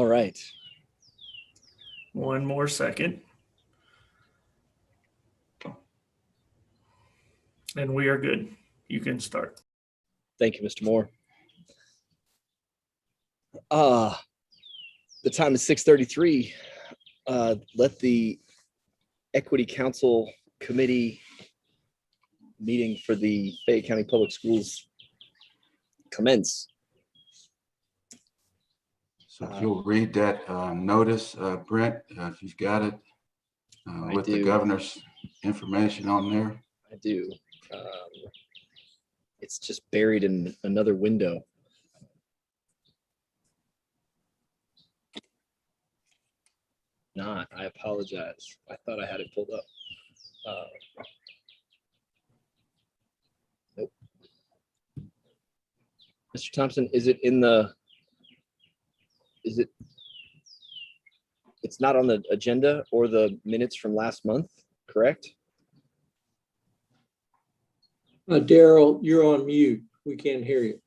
All right. One more second. And we are good. You can start. Thank you, Mr. Moore. The time is 6:33. Let the Equity Council Committee meeting for the Fayette County Public Schools commence. So if you'll read that notice, Brent, if you've got it, with the governor's information on there. I do. It's just buried in another window. Not. I apologize. I thought I had it pulled up. Nope. Mr. Thompson, is it in the? Is it? It's not on the agenda or the minutes from last month, correct? Daryl, you're on mute. We can't hear you.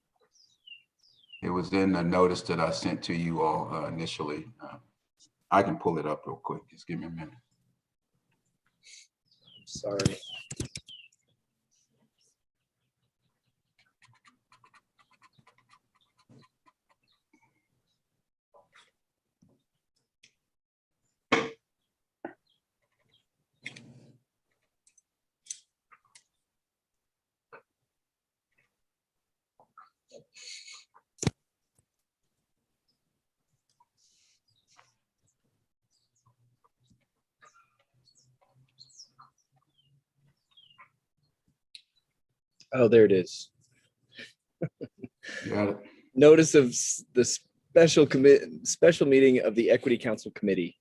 It was in the notice that I sent to you all initially. I can pull it up real quick. Just give me a minute. Sorry. Oh, there it is. Got it. Notice of the special meeting of the Equity Council Committee.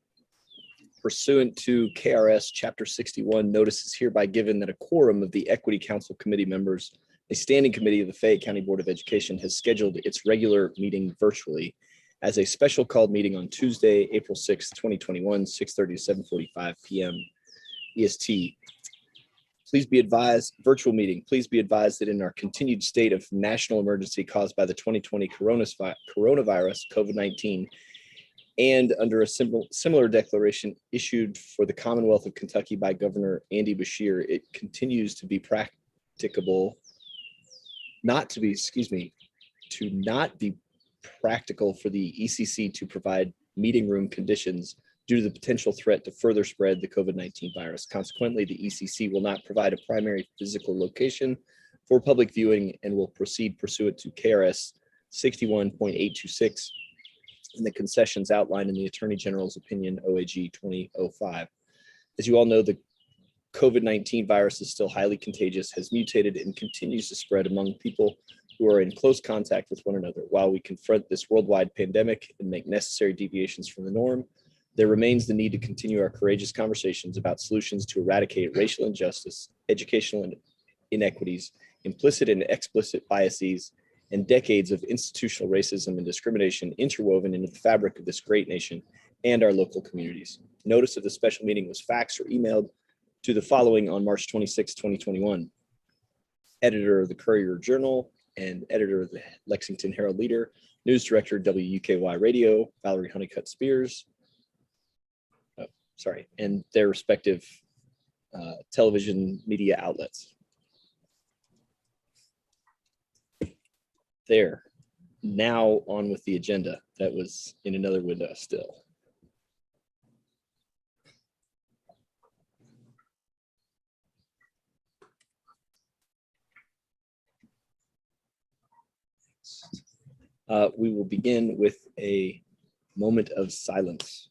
Pursuant to KRS Chapter 61, notice is hereby given that a quorum of the Equity Council Committee members, a standing committee of the Fayette County Board of Education, has scheduled its regular meeting virtually as a special called meeting on Tuesday, April 6, 2021, 6:30 to 7:45 p.m. EST. Please be advised, virtual meeting, please be advised that in our continued state of national emergency caused by the 2020 coronavirus, COVID-19, and under a similar declaration issued for the Commonwealth of Kentucky by Governor Andy Beshear, it continues to be practicable, to not be practical for the ECC to provide meeting room conditions due to the potential threat to further spread the COVID-19 virus. Consequently, the ECC will not provide a primary physical location for public viewing and will proceed pursuant to KRS 61.826 and the concessions outlined in the Attorney General's opinion, OAG 2005. As you all know, the COVID-19 virus is still highly contagious, has mutated, and continues to spread among people who are in close contact with one another. While we confront this worldwide pandemic and make necessary deviations from the norm, there remains the need to continue our courageous conversations about solutions to eradicate racial injustice, educational inequities, implicit and explicit biases, and decades of institutional racism and discrimination interwoven into the fabric of this great nation and our local communities. Notice of the special meeting was faxed or emailed to the following on March 26, 2021. Editor of the Courier Journal and editor of the Lexington Herald Leader, news director, WUKY Radio, Valerie Honeycutt Spears, and their respective television media outlets. There, now on with the agenda. That was in another window still. We will begin with a moment of silence.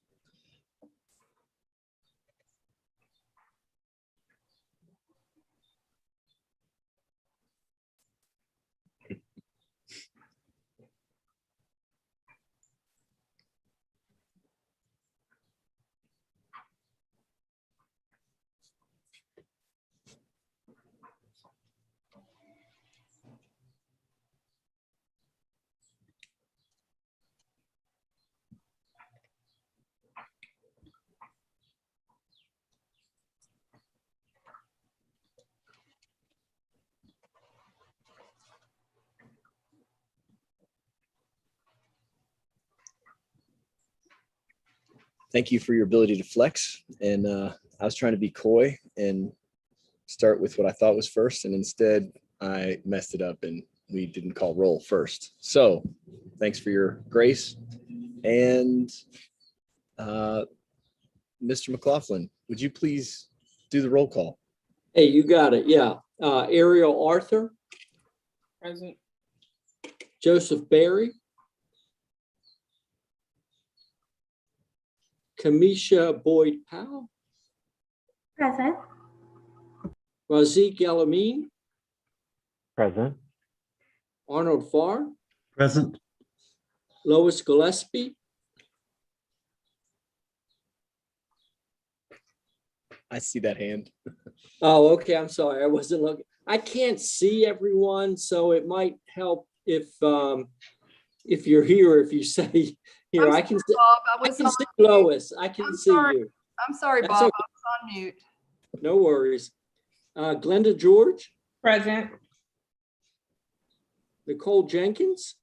thank you for your ability to flex. And I was trying to be coy and start with what I thought was first, and instead I messed it up and we didn't call roll first. So thanks for your grace. And Mr. McLaughlin, would you please do the roll call? Hey, you got it. Yeah. Ariel Arthur, Present. Joseph Barry, Kamisha Boyd Powell, Present. Razik El-Amin, Present. Arnold Farr, Present. Lois Gillespie, I see that hand. oh, okay, I'm sorry, I wasn't looking. I can't see everyone, so it might help if you're here, if you say, here, I'm I can sorry, see, Bob, I I was can on, see Lois, I can I'm see sorry. you. I'm sorry, That's Bob, okay. I was on mute. No worries. Glenda George, Present. Nicole Jenkins.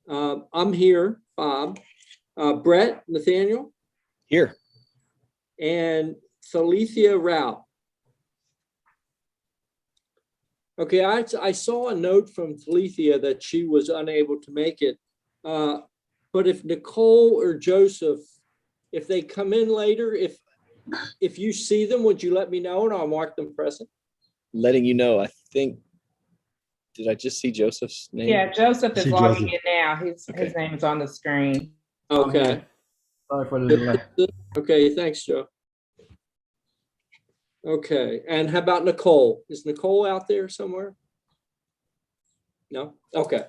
I'm here, Bob. Brett Nathaniel Here. and Thalithia Rao. Okay, I saw a note from Thalithia that she was unable to make it. But if Nicole or Joseph, if they come in later, if you see them, would you let me know and I'll mark them present? Letting you know, I think, did I just see Joseph's name? Yeah, Joseph is See logging Joseph. in now. His Okay. name is on the screen. Okay. Sorry for the delay. Okay, thanks, Joe. Okay, and how about Nicole? Is Nicole out there somewhere? No? Okay.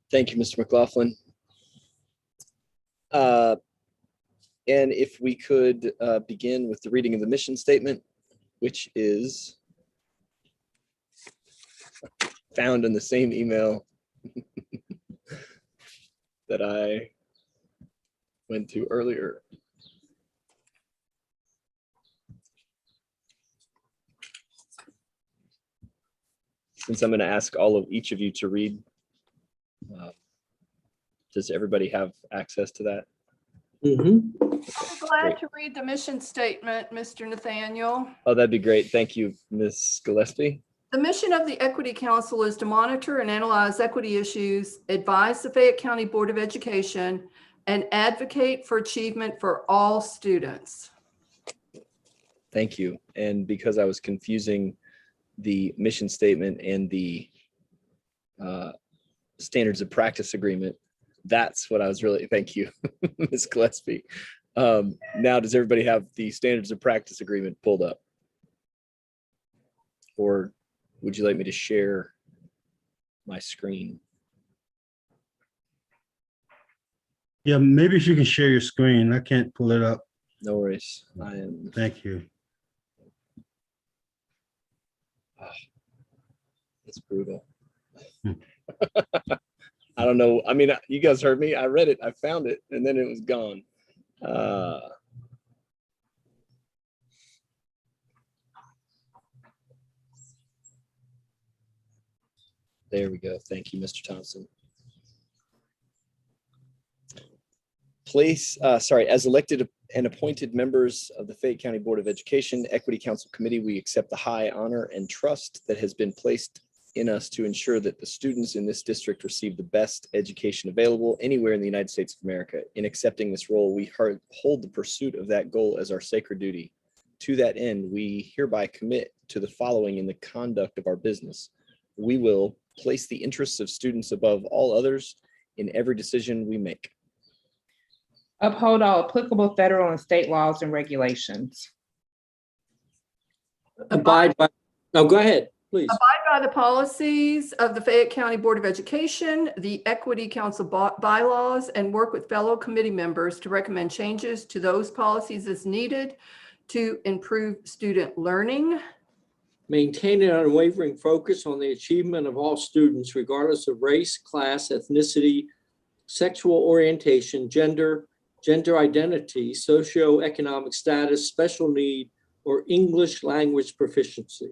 Thank you, Mr. McLaughlin. And if we could begin with the reading of the mission statement, which is found in the same email that I went to earlier. Since I'm going to ask each of you to read, does everybody have access to that? Mhm. I'm glad Great. to read the mission statement, Mr. Nathaniel. Oh, that'd be great. Thank you, Ms. Gillespie. The mission of the Equity Council is to monitor and analyze equity issues, advise the Fayette County Board of Education, and advocate for achievement for all students. Thank you. And because I was confusing the mission statement and the standards of practice agreement, that's what I was really, thank you, Ms. Gillespie. Now, does everybody have the standards of practice agreement pulled up? Or would you like me to share my screen? Yeah, maybe if you can share your screen. I can't pull it up. No worries. I am. Thank you. It's brutal. I don't know. I mean, you guys heard me. I read it. I found it, and then it was gone. There we go. Thank you, Mr. Thompson. As elected and appointed members of the Fayette County Board of Education Equity Council Committee, we accept the high honor and trust that has been placed in us to ensure that the students in this district receive the best education available anywhere in the United States of America. In accepting this role, we hold the pursuit of that goal as our sacred duty. To that end, we hereby commit to the following in the conduct of our business. We will place the interests of students above all others in every decision we make. Uphold all applicable federal and state laws and regulations. Abide by, oh, go ahead, please. Abide by the policies of the Fayette County Board of Education, the Equity Council bylaws, and work with fellow committee members to recommend changes to those policies as needed to improve student learning. Maintain an unwavering focus on the achievement of all students, regardless of race, class, ethnicity, sexual orientation, gender identity, socioeconomic status, special need, or English language proficiency.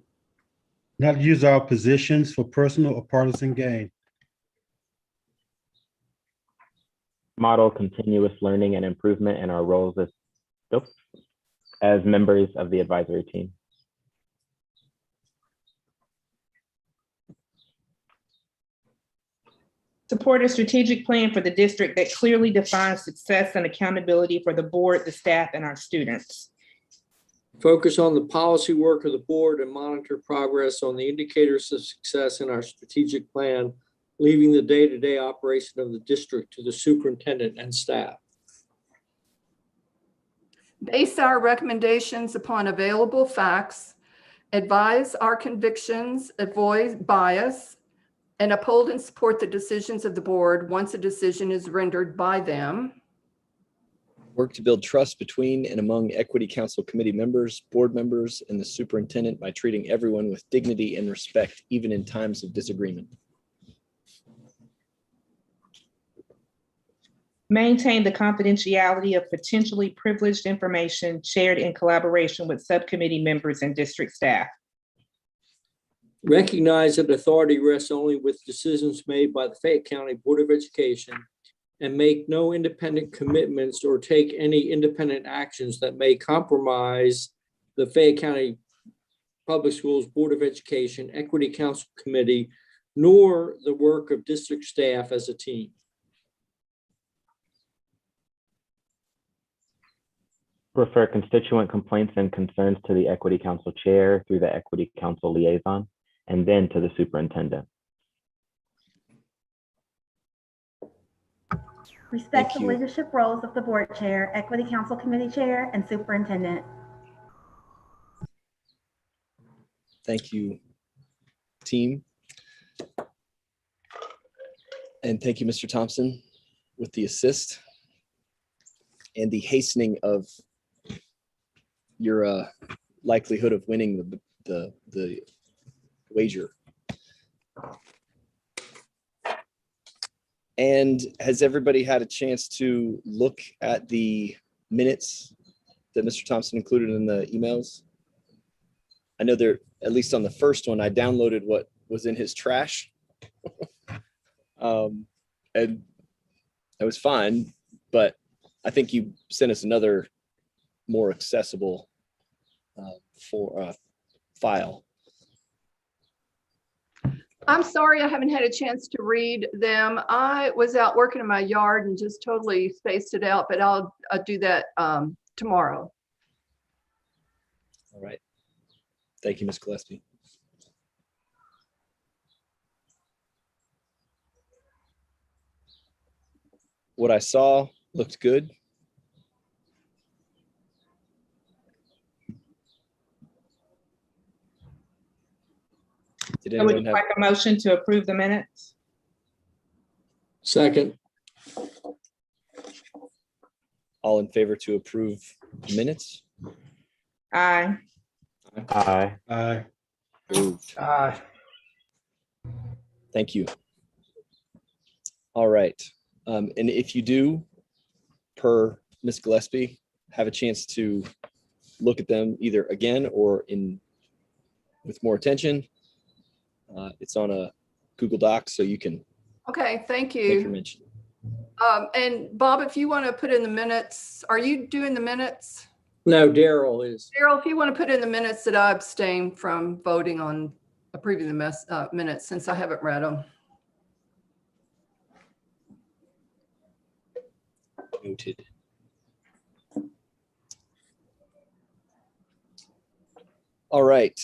Not use our positions for personal or partisan gain. model continuous learning and improvement in our roles as members of the advisory team. Support a strategic plan for the district that clearly defines success and accountability for the board, the staff, and our students. Focus on the policy work of the board and monitor progress on the indicators of success in our strategic plan, leaving the day-to-day operation of the district to the superintendent and staff. Base our recommendations upon available facts, advise our convictions, avoid bias, and uphold and support the decisions of the board once a decision is rendered by them. Work to build trust between and among Equity Council committee members, board members, and the superintendent by treating everyone with dignity and respect, even in times of disagreement. Maintain the confidentiality of potentially privileged information shared in collaboration with subcommittee members and district staff. Recognize that authority rests only with decisions made by the Fayette County Board of Education, and make no independent commitments or take any independent actions that may compromise the Fayette County Public Schools Board of Education, Equity Council Committee, nor the work of district staff as a team. Refer constituent complaints and concerns to the Equity Council Chair through the Equity Council Liaison, and then to the superintendent. Respect Thank the you. leadership roles of the board chair, equity council committee chair, and superintendent. Thank you, team. And thank you, Mr. Thompson, with the assist and the hastening of your likelihood of winning the wager. And has everybody had a chance to look at the minutes that Mr. Thompson included in the emails? I know there, at least on the first one, I downloaded what was in his trash. And that was fine, but I think you sent us another more accessible file. I'm sorry I haven't had a chance to read them. I was out working in my yard and just totally spaced it out, but I'll do that tomorrow. All right. Thank you, Ms. Gillespie. What I saw looked good. Did I would anyone have? like a motion to approve the minutes. Second. All in favor to approve minutes? Aye. Aye. Aye. Approved. Aye. Thank you. All right. And if you do, per Ms. Gillespie, have a chance to look at them either again or with more attention, it's on a Google Doc, so you can Okay, thank make your you. mention. And Bob, if you want to put in the minutes, are you doing the minutes? No, Daryl is. Daryl, if you want to put in the minutes that I abstained from voting on approving the minutes since I haven't read them. Noted. All right.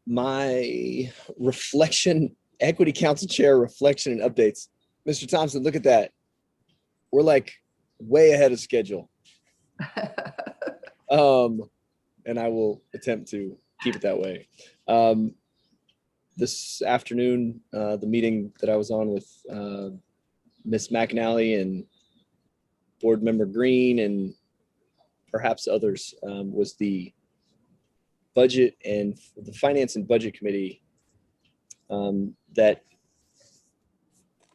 My Equity Council Chair reflection and updates. Mr. Thompson, look at that. We're like way ahead of schedule. And I will attempt to keep it that way. This afternoon, the meeting that I was on with Ms. McAnally and Board Member Green and perhaps others was the Budget and the Finance and Budget Committee that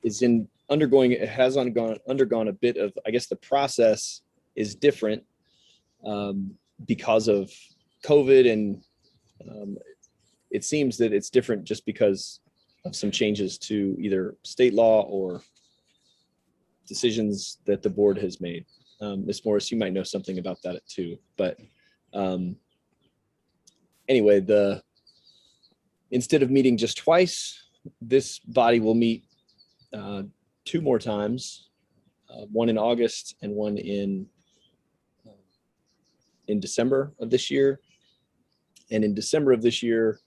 is undergone a bit of, I guess the process is different because of COVID, and it seems that it's different just because of some changes to either state law or decisions that the board has made. Ms. Morris, you might know something about that too, but anyway, instead of meeting just twice, this body will meet 2 more times, one in August and one in December of this year. And in December of this year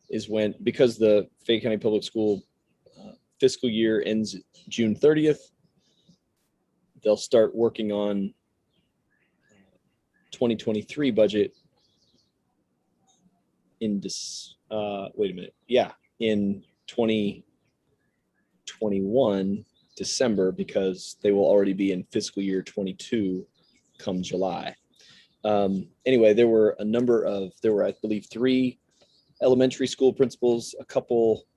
is when, because the Fayette County Public School fiscal year ends June 30th, they'll start working on 2023 budget in in 2021 December, because they will already be in fiscal year 22 come July. Anyway, there were, I believe, 3 elementary school principals, a couple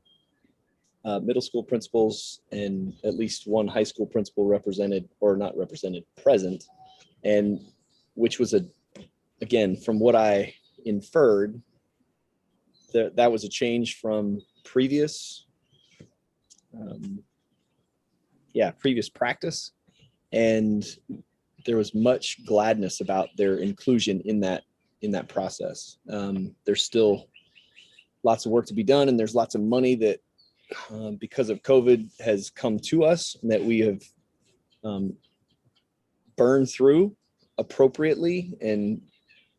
middle school principals, and at least 1 high school principal present, and which was again, from what I inferred, that was a change from previous practice, and there was much gladness about their inclusion in that process. There's still lots of work to be done, and there's lots of money that because of COVID has come to us, and that we have burned through appropriately and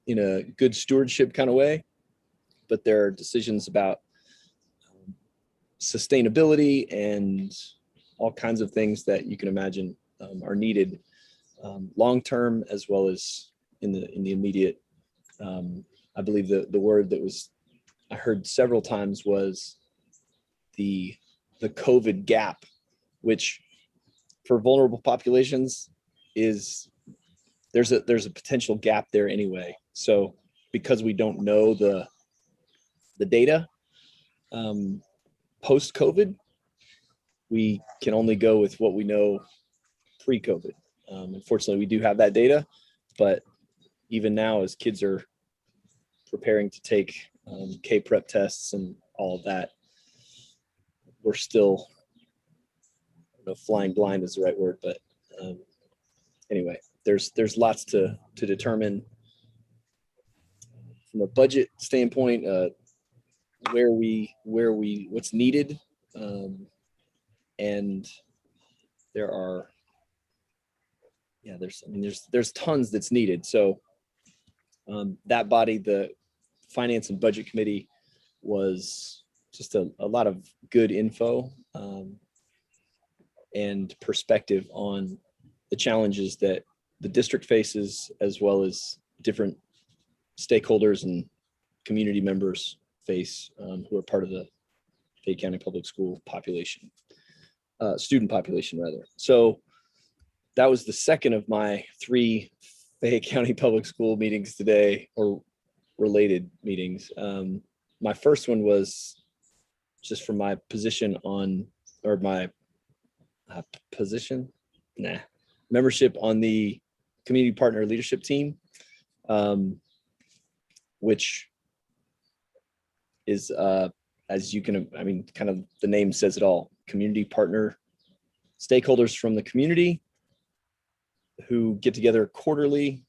in a good stewardship kind of way. But there are decisions about sustainability and all kinds of things that you can imagine are needed long-term, as well as in the immediate. I believe the word that I heard several times was the COVID gap, which for vulnerable populations there's a potential gap there anyway. So because we don't know the data post-COVID, we can only go with what we know pre-COVID. Unfortunately, we do have that data, but even now, as kids are preparing to take K-PREP tests and all of that, we're still, I don't know if flying blind is the right word, but anyway, there's lots to determine from a budget standpoint, what's needed, and there's tons that's needed. So that body, the Finance and Budget Committee, was just a lot of good info and perspective on the challenges that the district faces, as well as different stakeholders and community members face who are part of the Fayette County Public School population, student population rather. So that was the second of my 3 Fayette County Public School meetings today, or related meetings. My first one was just from my position membership on the community partner leadership team, which is, as you can, kind of the name says it all, community partner, stakeholders from the community who get together quarterly,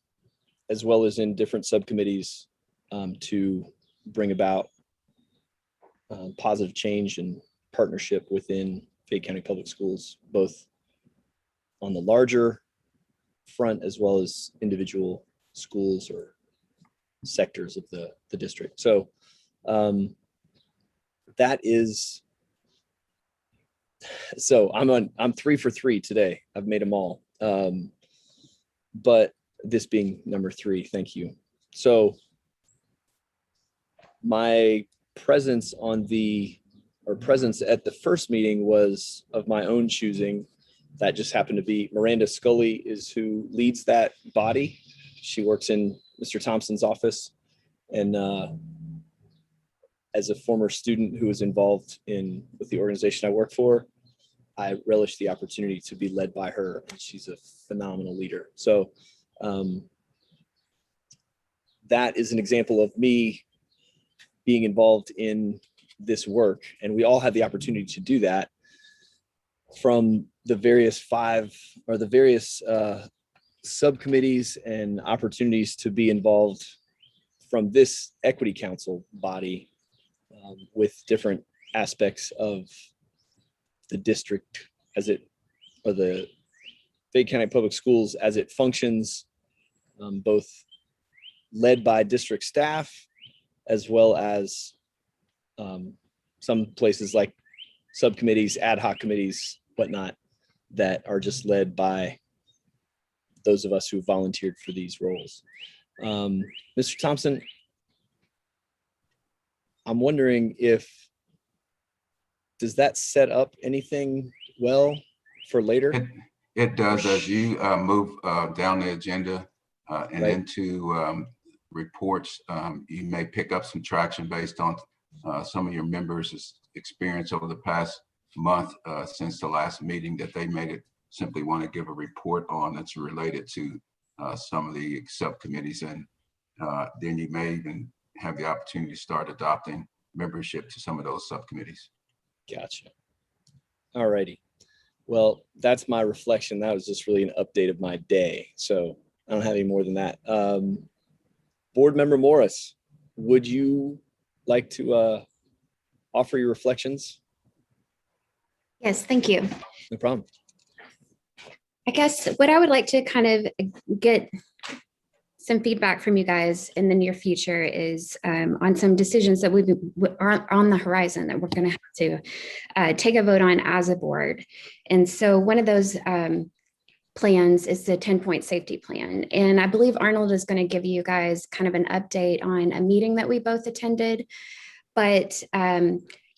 as well as in different subcommittees to bring about positive change and partnership within Fayette County Public Schools, both on the larger front as well as individual schools or sectors of the district. So that is, so I'm 3 for 3 today. I've made them all. But this being number 3, thank you. So my presence at the first meeting was of my own choosing. That just happened to be Miranda Scully is who leads that body. She works in Mr. Thompson's office, and as a former student who was involved with the organization I work for, I relish the opportunity to be led by her, and she's a phenomenal leader. So that is an example of me being involved in this work, and we all have the opportunity to do that from the various subcommittees and opportunities to be involved from this Equity Council body with different aspects of the district or the Fayette County Public Schools as it functions, both led by district staff as well as some places like subcommittees, ad hoc committees, whatnot, that are just led by those of us who volunteered for these roles. Mr. Thompson, I'm wondering does that set up anything well for later? It does. As you move down the agenda and Right. into reports, you may pick up some traction based on some of your members' experience over the past month since the last meeting that they made it simply want to give a report on that's related to some of the subcommittees. And then you may even have the opportunity to start adopting membership to some of those subcommittees. Gotcha. All righty. Well, that's my reflection. That was just really an update of my day. So I don't have any more than that. Board Member Morris, would you like to offer your reflections? Yes, thank you. No problem. I guess what I would like to kind of get some feedback from you guys in the near future is on some decisions that are on the horizon that we're going to have to take a vote on as a board. And so one of those plans is the 10-point safety plan. And I believe Arnold is going to give you guys kind of an update on a meeting that we both attended. But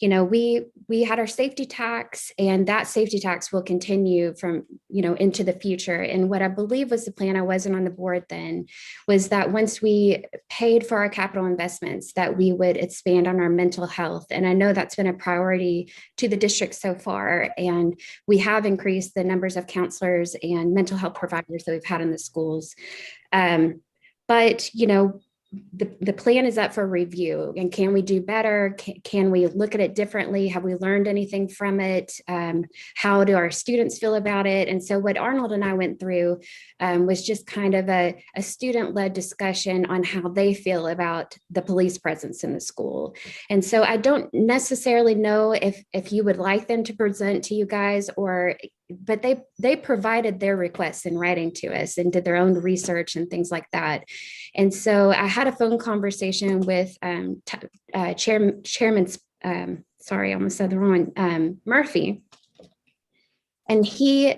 you know, we had our safety tax, and that safety tax will continue from, you know, into the future. And what I believe was the plan, I wasn't on the board then, was that once we paid for our capital investments, that we would expand on our mental health. And I know that's been a priority to the district so far. And we have increased the numbers of counselors and mental health providers that we've had in the schools. But, you know, the plan is up for review, and can we do better? Can we look at it differently? Have we learned anything from it? How do our students feel about it? And so what Arnold and I went through was just kind of a student-led discussion on how they feel about the police presence in the school. And so I don't necessarily know if you would like them to present to you guys, but they provided their requests in writing to us and did their own research and things like that. And so I had a phone conversation with Chairman, sorry, I almost said the wrong one, Murphy. And he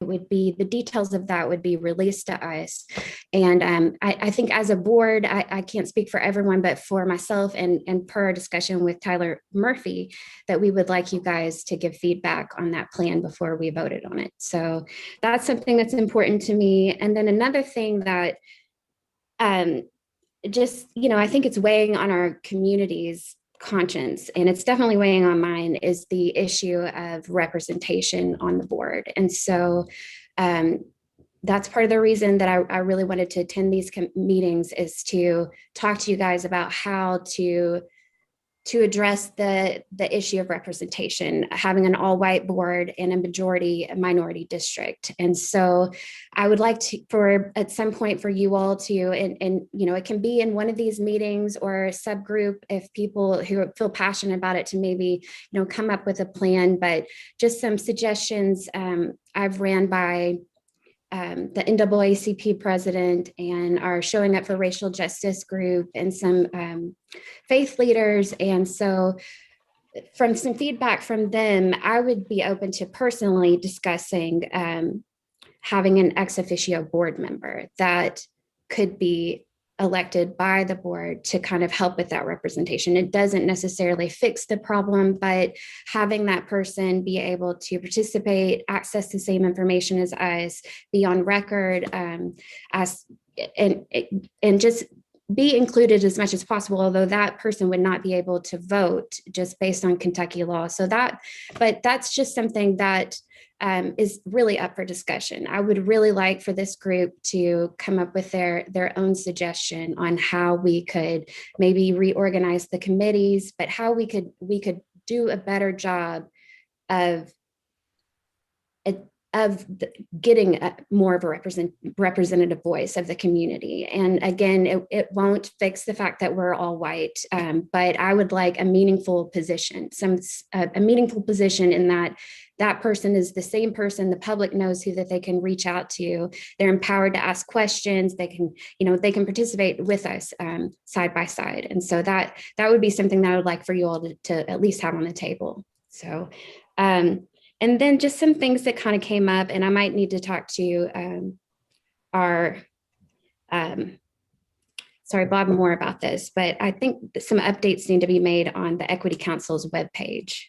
would be, the details of that would be released to us. And I think as a board, I can't speak for everyone, but for myself and per our discussion with Tyler Murphy, that we would like you guys to give feedback on that plan before we voted on it. So that's something that's important to me. And then another thing that just, you know, I think it's weighing on our community's conscience, and it's definitely weighing on mine, is the issue of representation on the board. And so that's part of the reason that I really wanted to attend these meetings, is to talk to you guys about how to address the issue of representation, having an all-white board and a minority district. And so I would like to, at some point, for you all to, and you know, it can be in one of these meetings or a subgroup, if people who feel passionate about it, to maybe, you know, come up with a plan, but just some suggestions I've ran by the NAACP president and our Showing Up for Racial Justice group and some faith leaders. And so from some feedback from them, I would be open to personally discussing having an ex officio board member that could be elected by the board to kind of help with that representation. It doesn't necessarily fix the problem, but having that person be able to participate, access the same information as us, be on record, and just be included as much as possible, although that person would not be able to vote just based on Kentucky law. So but that's just something that is really up for discussion. I would really like for this group to come up with their own suggestion on how we could maybe reorganize the committees, but how we could do a better job of getting more of a representative voice of the community. And again, it won't fix the fact that we're all white, but I would like a meaningful position, a meaningful position in that person is the same person the public knows who that they can reach out to. They're empowered to ask questions. They can participate with us side by side. And so that would be something that I would like for you all to at least have on the table. So, and then just some things that kind of came up, and I might need to talk to Bob more about this, but I think some updates need to be made on the Equity Council's webpage.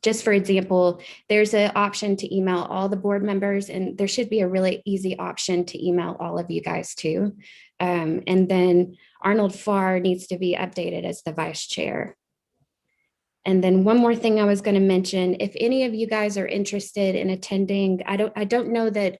Just for example, there's an option to email all the board members, and there should be a really easy option to email all of you guys too. And then Arnold Farr needs to be updated as the vice chair. And then one more thing I was going to mention, if any of you guys are interested in attending, I don't know that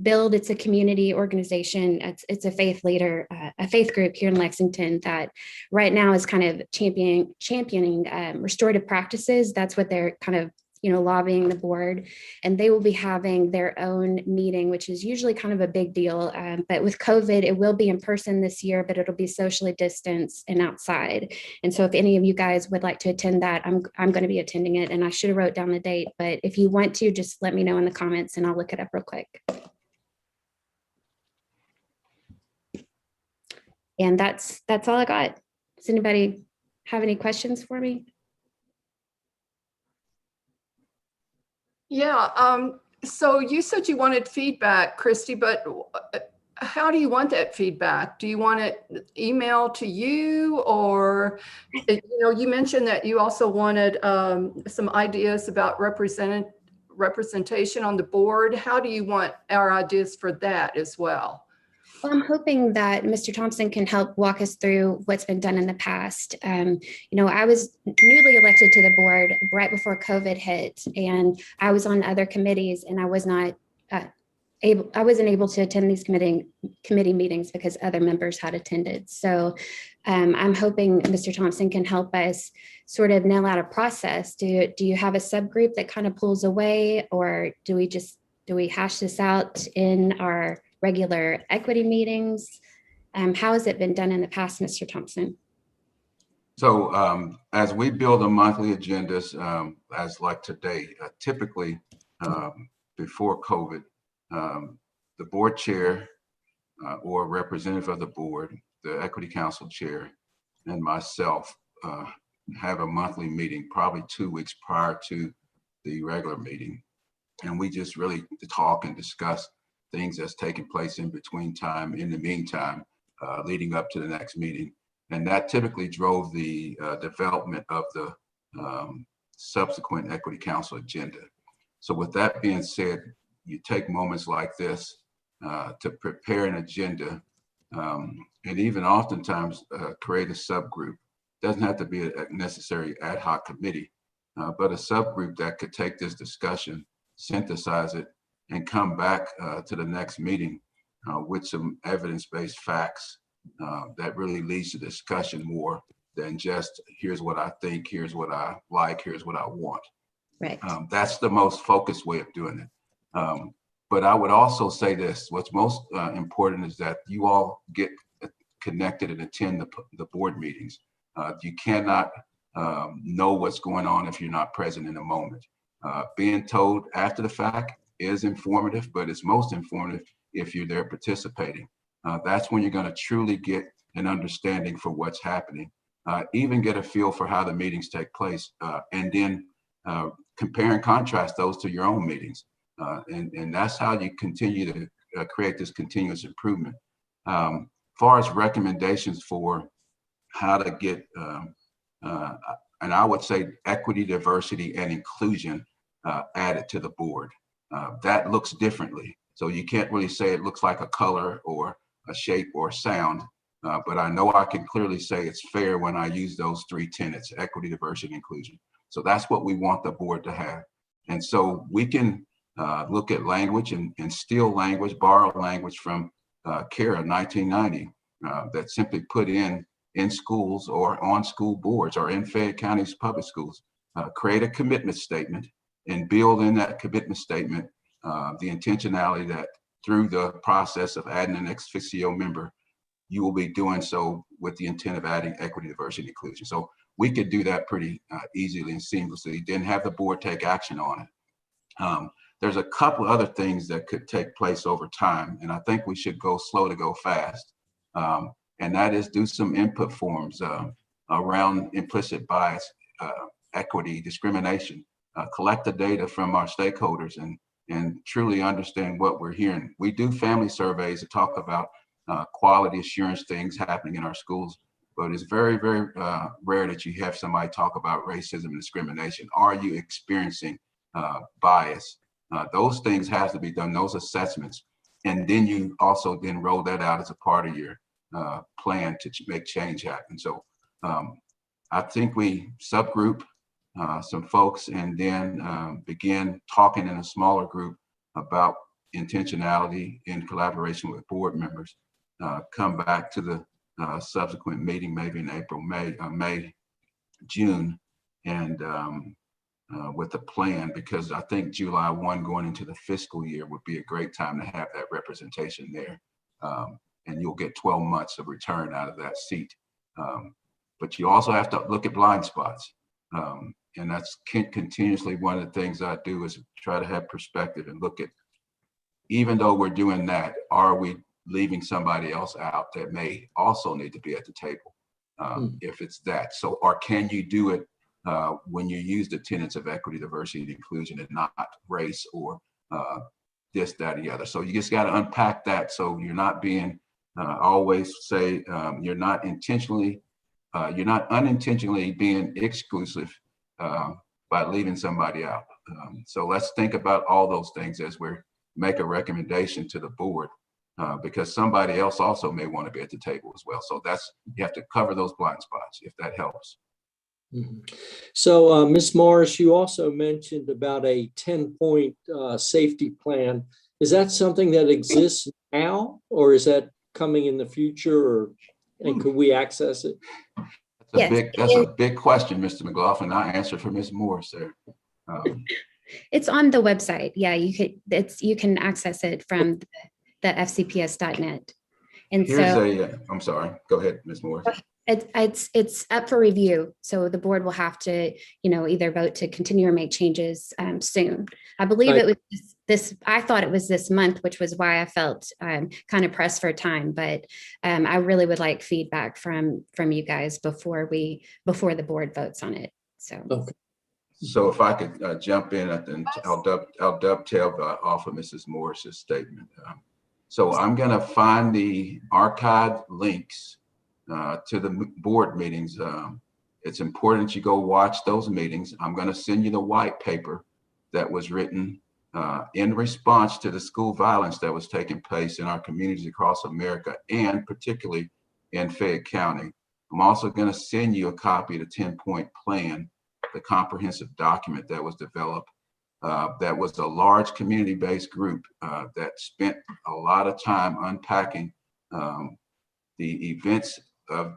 Build, it's a community organization. It's a faith leader, a faith group here in Lexington that right now is kind of championing restorative practices. That's what they're kind of lobbying the board, and they will be having their own meeting, which is usually kind of a big deal. But with COVID, it will be in person this year, but it'll be socially distanced and outside. And so if any of you guys would like to attend that, I'm going to be attending it, and I should have wrote down the date, but if you want to, just let me know in the comments and I'll look it up real quick. And that's all I got. Does anybody have any questions for me? Yeah, so you said you wanted feedback, Christy, but how do you want that feedback? Do you want it emailed to you, or, you mentioned that you also wanted some ideas about representation on the board. How do you want our ideas for that as well? Well, I'm hoping that Mr. Thompson can help walk us through what's been done in the past. I was newly elected to the board right before COVID hit, and I was on other committees, and I wasn't able to attend these committee meetings because other members had attended. So I'm hoping Mr. Thompson can help us sort of nail out a process. Do you have a subgroup that kind of pulls away, or do we hash this out in our regular equity meetings? How has it been done in the past, Mr. Thompson? So as we build a monthly agendas, as like today, typically before COVID, the board chair or representative of the board, the Equity Council chair, and myself have a monthly meeting, probably 2 weeks prior to the regular meeting. And we just really talk and discuss things that's taking place in the meantime, leading up to the next meeting. And that typically drove the development of the subsequent Equity Council agenda. So with that being said, you take moments like this to prepare an agenda, and even oftentimes create a subgroup. Doesn't have to be a necessary ad hoc committee, but a subgroup that could take this discussion, synthesize it, and come back to the next meeting with some evidence-based facts that really leads to discussion more than just here's what I think, here's what I like, here's what I want. Right. That's the most focused way of doing it. But I would also say this, what's most important is that you all get connected and attend the board meetings. You cannot know what's going on if you're not present in the moment. Being told after the fact is informative, but it's most informative if you're there participating. That's when you're going to truly get an understanding for what's happening, even get a feel for how the meetings take place, and then compare and contrast those to your own meetings. And that's how you continue to create this continuous improvement. Far as recommendations for how to get, and I would say equity, diversity, and inclusion added to the board. That looks differently. So you can't really say it looks like a color or a shape or sound, but I know I can clearly say it's fair when I use those 3 tenets: equity, diversity, inclusion. So that's what we want the board to have. And so we can look at language and steal language, borrow language from CARA 1990 that simply put in schools or on school boards or in Fayette County's public schools, create a commitment statement and build in that commitment statement the intentionality that through the process of adding an ex officio member, you will be doing so with the intent of adding equity, diversity, and inclusion. So we could do that pretty easily and seamlessly, then have the board take action on it. There's a couple other things that could take place over time, and I think we should go slow to go fast. And that is do some input forms around implicit bias, equity, discrimination, collect the data from our stakeholders and truly understand what we're hearing. We do family surveys that talk about quality assurance things happening in our schools, but it's very, very rare that you have somebody talk about racism and discrimination. Are you experiencing bias? Those things have to be done, those assessments. And then you also then roll that out as a part of your plan to make change happen. So I think we subgroup some folks and then begin talking in a smaller group about intentionality in collaboration with board members. Come back to the subsequent meeting, maybe in April, May, June, and with a plan, because I think July 1 going into the fiscal year would be a great time to have that representation there. And you'll get 12 months of return out of that seat. But you also have to look at blind spots. And that's continuously one of the things I do is try to have perspective and look at, even though we're doing that, are we leaving somebody else out that may also need to be at the table if it's that? So, or can you do it when you use the tenets of equity, diversity, and inclusion and not race or this, that, and the other? So you just got to unpack that so you're not being, always say, you're not unintentionally being exclusive by leaving somebody out. So let's think about all those things as we make a recommendation to the board, because somebody else also may want to be at the table as well. So that's, you have to cover those blind spots if that helps. Mhm. So Ms. Morris, you also mentioned about a 10-point safety plan. Is that something that exists now, or is that coming in the future, and could we access it? That's a big question, Mr. McLaughlin. I answer for Ms. Morris there. It's on the website. Yeah, you can access it from the fcps.net. And I'm sorry, go ahead, Ms. Morris. It's up for review. So the board will have to, either vote to continue or make changes soon. I believe it was I thought it was this month, which was why I felt kind of pressed for time, but I really would like feedback from you guys before the board votes on it. So. Okay. So if I could jump in, I'll dovetail off of Mrs. Morris's statement. So I'm going to find the archived links to the board meetings. It's important you go watch those meetings. I'm going to send you the white paper that was written in response to the school violence that was taking place in our communities across America, and particularly in Fayette County. I'm also going to send you a copy of the 10-point plan, the comprehensive document that was developed. That was a large community-based group that spent a lot of time unpacking the events of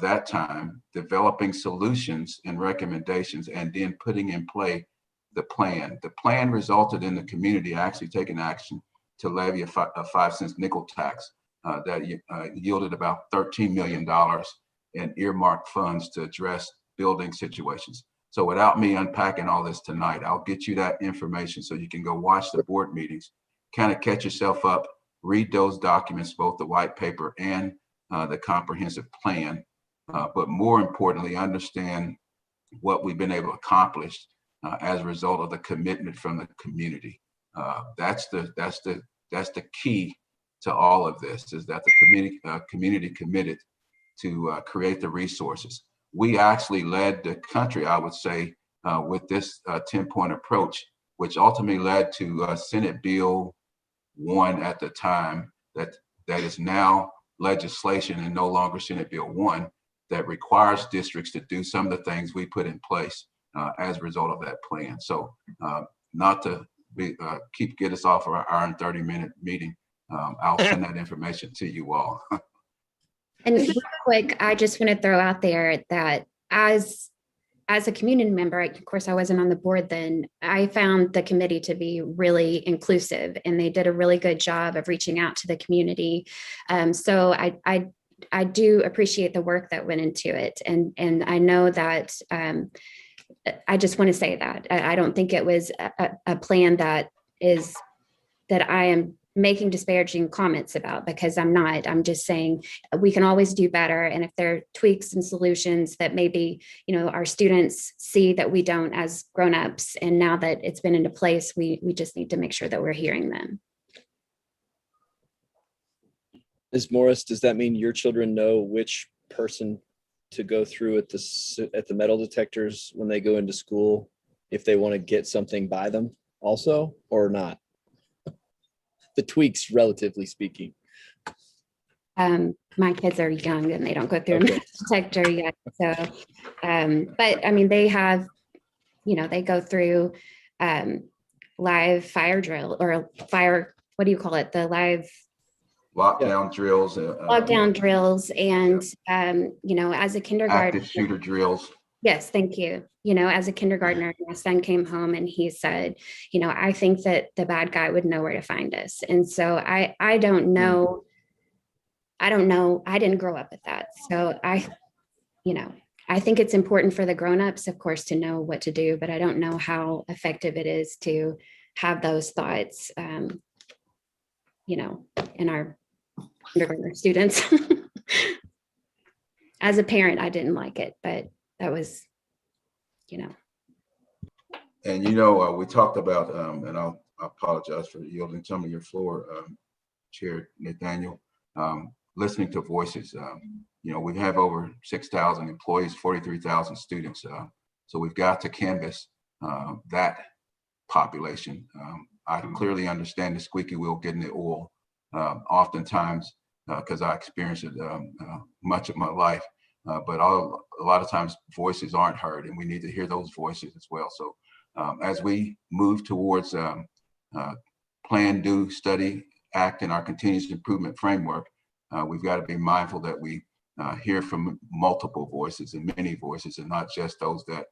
that time, developing solutions and recommendations, and then putting in play the plan. The plan resulted in the community actually taking action to levy a 5-cent nickel tax that yielded about $13 million in earmarked funds to address building situations. So without me unpacking all this tonight, I'll get you that information so you can go watch the board meetings, kind of catch yourself up, read those documents, both the white paper and the comprehensive plan, but more importantly, understand what we've been able to accomplish as a result of the commitment from the community. That's the key to all of this, is that the community committed to create the resources. We actually led the country, I would say, with this 10-point approach, which ultimately led to Senate Bill 1 at the time that is now legislation and no longer Senate Bill 1, that requires districts to do some of the things we put in place as a result of that plan. So not to get us off our hour and 30-minute meeting, I'll send that information to you all. And real quick, I just want to throw out there that as a community member, of course, I wasn't on the board then, I found the committee to be really inclusive, and they did a really good job of reaching out to the community. So I do appreciate the work that went into it. And I know that I just want to say that I don't think it was a plan that I am making disparaging comments about, because I'm not. I'm just saying we can always do better. And if there are tweaks and solutions that maybe, our students see that we don't as grownups, and now that it's been into place, we just need to make sure that we're hearing them. Ms. Morris, does that mean your children know which person to go through at the metal detectors when they go into school, if they want to get something by them also, or not? The tweaks, relatively speaking. My kids are young and they don't go through Okay. a detector yet. So, but I mean, they have, they go through live fire drill or fire, what do you call it? The live Lockdown drills. lockdown drills. And, as a kindergarten. Active shooter drills. Yes, thank you. As a kindergartner, my son came home and he said, I think that the bad guy would know where to find us. And so I don't know. I didn't grow up with that. So I think it's important for the grownups, of course, to know what to do, but I don't know how effective it is to have those thoughts, in our kindergartner students. As a parent, I didn't like it, but that was, And we talked about, and I apologize for yielding some of your floor, Chair Nathaniel, listening to voices. We have over 6,000 employees, 43,000 students. So we've got to canvass that population. I clearly understand the squeaky wheel getting the oil, oftentimes, because I experienced it much of my life. But a lot of times voices aren't heard, and we need to hear those voices as well. So as we move towards plan, do, study, act in our continuous improvement framework, we've got to be mindful that we hear from multiple voices and many voices, and not just those that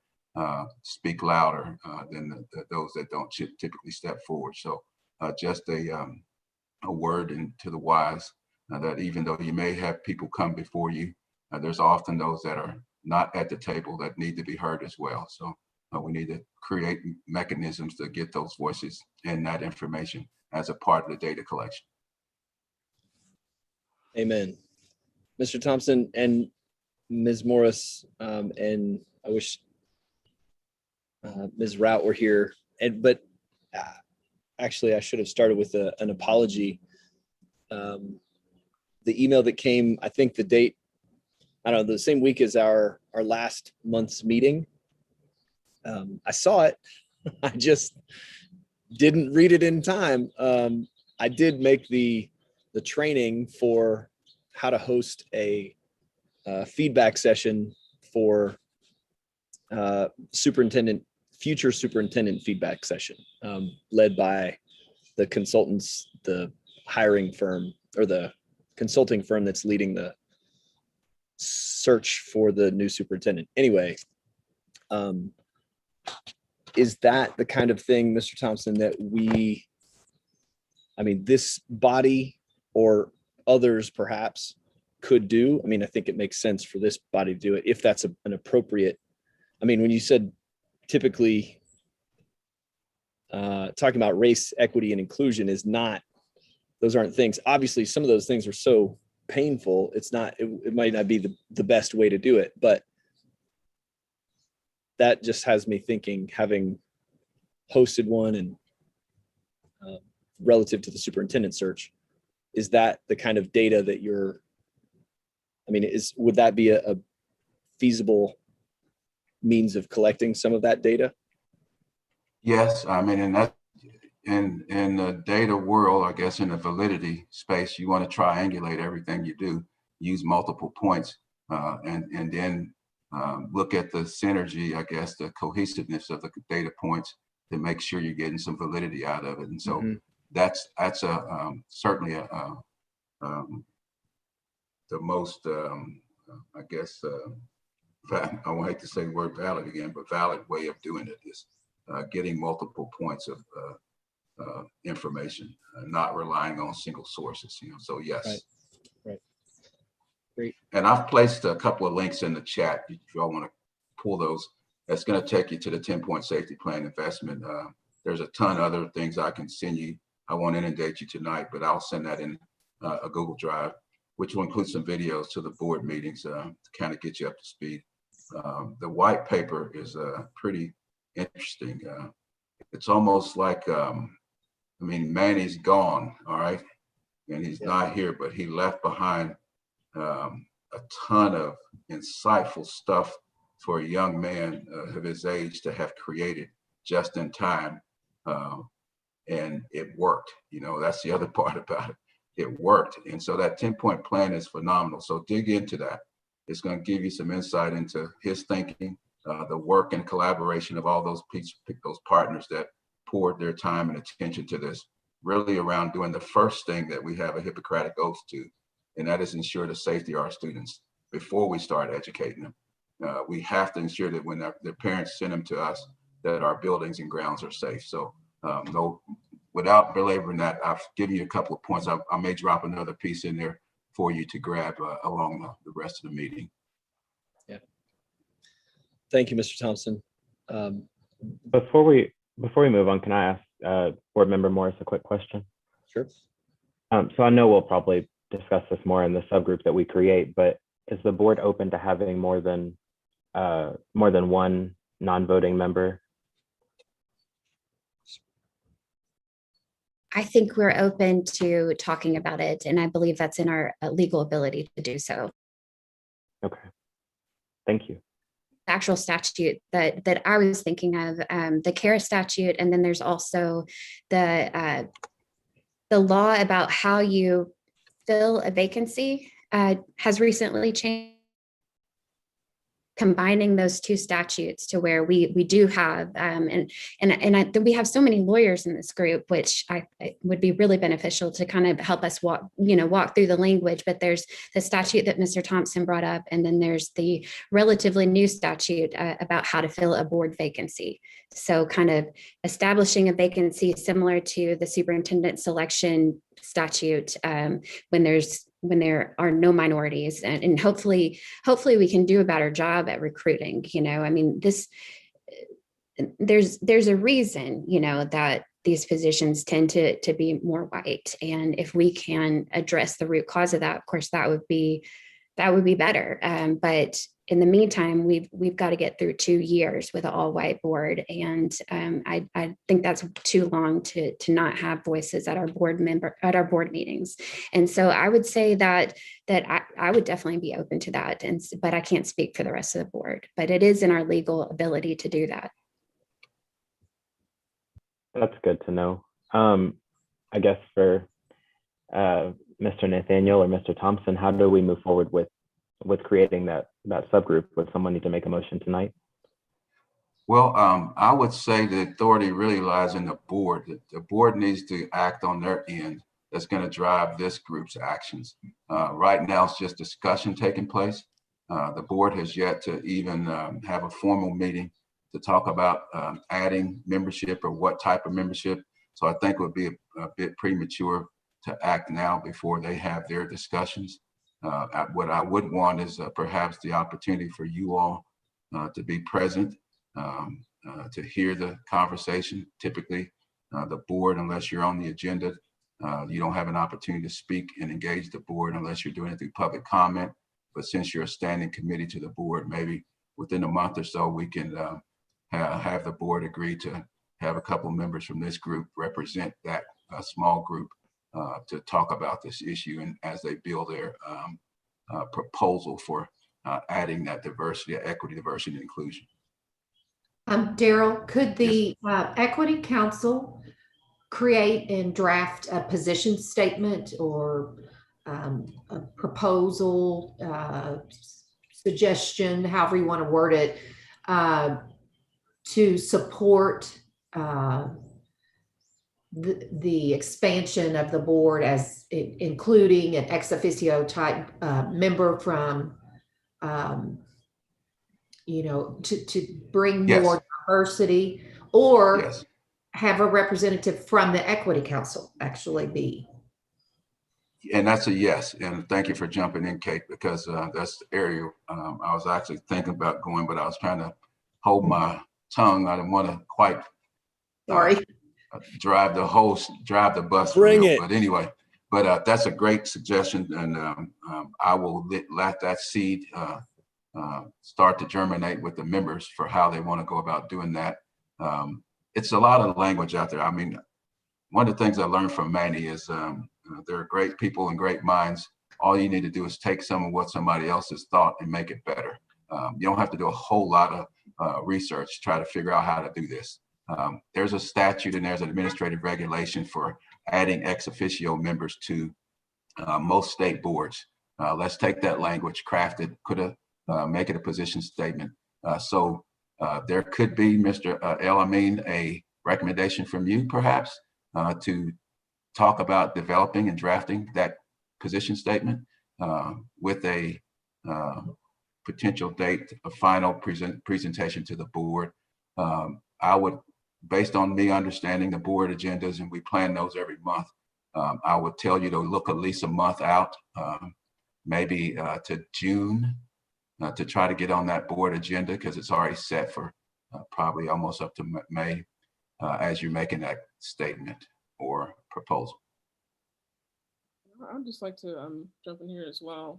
speak louder than those that don't typically step forward. So just a word to the wise, that even though you may have people come before you, there's often those that are not at the table that need to be heard as well. So we need to create mechanisms to get those voices and that information as a part of the data collection. Amen. Mr. Thompson and Ms. Morris, and I wish Ms. Rout were here. But actually, I should have started with an apology. The email that came, I think the date, I don't know, the same week as our last month's meeting. I saw it. I just didn't read it in time. I did make the training for how to host a feedback session for future superintendent feedback session, led by the consultants, the hiring firm or the consulting firm that's leading the search for the new superintendent. Anyway, is that the kind of thing, Mr. Thompson, that this body or others perhaps could do? I think it makes sense for this body to do it if that's an appropriate. When you said typically talking about race, equity, and inclusion those aren't things. Obviously, some of those things are so painful. It might not be the best way to do it, but that just has me thinking, having hosted one and relative to the superintendent search, is that the kind of data that would that be a feasible means of collecting some of that data? Yes, and that in the data world, I guess in the validity space, you want to triangulate everything you do, use multiple points, and then look at the synergy, I guess, the cohesiveness of the data points, to make sure you're getting some validity out of it. And so Mhm. that's certainly the most, I guess, I won't hate to say the word valid again, but valid way of doing it is getting multiple points of information, not relying on single sources. So yes. Right. Great. And I've placed a couple of links in the chat if y'all want to pull those. That's going to take you to the 10-point safety plan investment. There's a ton of other things I can send you. I won't inundate you tonight, but I'll send that in a Google Drive, which will include some videos to the board meetings to kind of get you up to speed. The white paper is pretty interesting. It's almost like, Manny's gone, all right? And he's not here, but he left behind a ton of insightful stuff for a young man of his age to have created just in time. And it worked. That's the other part about it. It worked. And so that 10-point plan is phenomenal. So dig into that. It's going to give you some insight into his thinking, the work and collaboration of all those partners that poured their time and attention to this, really around doing the first thing that we have a Hippocratic oath to, and that is ensure the safety of our students before we start educating them. We have to ensure that when their parents send them to us, that our buildings and grounds are safe. So without belaboring that, I've given you a couple of points. I may drop another piece in there for you to grab along the rest of the meeting. Yeah. Thank you, Mr. Thompson. Before we move on, can I ask Board Member Morris a quick question? Sure. So I know we'll probably discuss this more in the subgroup that we create, but is the board open to having more than one non-voting member? I think we're open to talking about it, and I believe that's in our legal ability to do so. Okay, thank you. The actual statute that I was thinking of, the CARE statute, and then there's also the law about how you fill a vacancy has recently changed. Combining those two statutes to where we do have, we have so many lawyers in this group, which it would be really beneficial to kind of help us walk through the language. But there's the statute that Mr. Thompson brought up, and then there's the relatively new statute about how to fill a board vacancy. So kind of establishing a vacancy similar to the superintendent selection statute when there are no minorities, and hopefully we can do a better job at recruiting. There's a reason, that these positions tend to be more white. And if we can address the root cause of that, of course, that would be better. But in the meantime, we've got to get through 2 years with an all-white board, and I think that's too long to not have voices at our board meetings. And so I would say that I would definitely be open to that, but I can't speak for the rest of the board. But it is in our legal ability to do that. That's good to know. I guess for Mr. Nathaniel or Mr. Thompson, how do we move forward with creating that subgroup? Would someone need to make a motion tonight? Well, I would say the authority really lies in the board. The board needs to act on their end. That's going to drive this group's actions. Right now, it's just discussion taking place. The board has yet to even have a formal meeting to talk about adding membership or what type of membership. So I think it would be a bit premature to act now before they have their discussions. What I would want is perhaps the opportunity for you all to be present, to hear the conversation. Typically, the board, unless you're on the agenda, you don't have an opportunity to speak and engage the board unless you're doing it through public comment. But since you're a standing committee to the board, maybe within a month or so, we can have the board agree to have a couple members from this group represent that small group to talk about this issue, and as they build their proposal for adding that diversity, equity, diversity, and inclusion. Daryl, could the Equity Council create and draft a position statement or a proposal, suggestion, however you want to word it, to support the expansion of the board as including an ex officio type member from, to bring Yes. more diversity, or Yes. have a representative from the Equity Council actually be. And that's a yes. And thank you for jumping in, Kate, because that's the area I was actually thinking about going, but I was trying to hold my tongue. I didn't want to quite Sorry. drive the bus. Bring real. it. But anyway, that's a great suggestion. And I will let that seed start to germinate with the members for how they want to go about doing that. It's a lot of language out there. I mean, one of the things I learned from Manny is there are great people and great minds. All you need to do is take some of what somebody else has thought and make it better. You don't have to do a whole lot of research to try to figure out how to do this. There's a statute and there's an administrative regulation for adding ex officio members to most state boards. Let's take that language, craft it, make it a position statement. So there could be, Mr. El-Amin, a recommendation from you perhaps to talk about developing and drafting that position statement with a potential date of final presentation to the board. I would, based on me understanding the board agendas, and we plan those every month, I would tell you to look at least a month out, maybe to June, to try to get on that board agenda, because it's already set for probably almost up to May as you're making that statement or proposal. I'd just like to jump in here as well.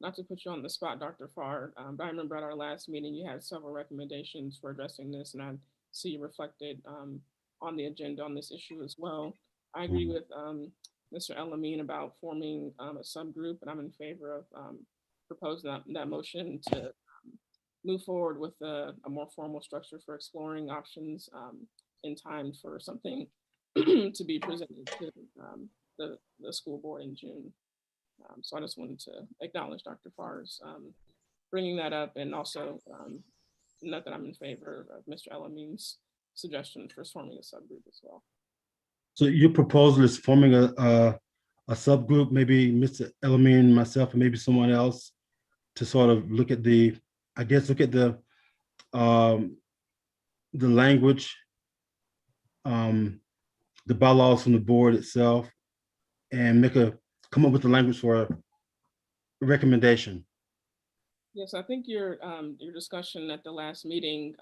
Not to put you on the spot, Dr. Farr, but I remember at our last meeting, you had several recommendations for addressing this, and I see reflected on the agenda on this issue as well. I agree with Mr. El-Amin about forming a subgroup, and I'm in favor of proposing that motion to move forward with a more formal structure for exploring options in time for something to be presented to the school board in June. So I just wanted to acknowledge Dr. Farr's bringing that up, and also note that I'm in favor of Mr. El-Amin's suggestion for forming a subgroup as well. So your proposal is forming a subgroup, maybe Mr. El-Amin, myself, and maybe someone else, to sort of look at the language, the bylaws from the board itself, and come up with the language for a recommendation. Yes, I think your discussion at the last meeting,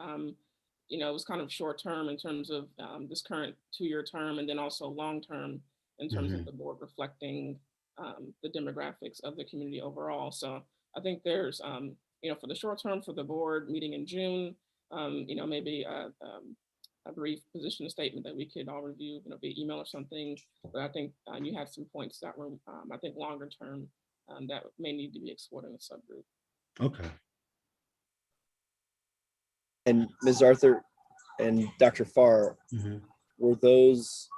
it was kind of short term in terms of this current 2-year term, and then also long term in terms of the board reflecting the demographics of the community overall. So I think there's, for the short term for the board meeting in June, maybe a brief position statement that we could all review, via email or something. But I think you had some points that were, I think, longer term that may need to be explored in a subgroup. Okay. And Ms. Arthur and Dr. Farr, were those,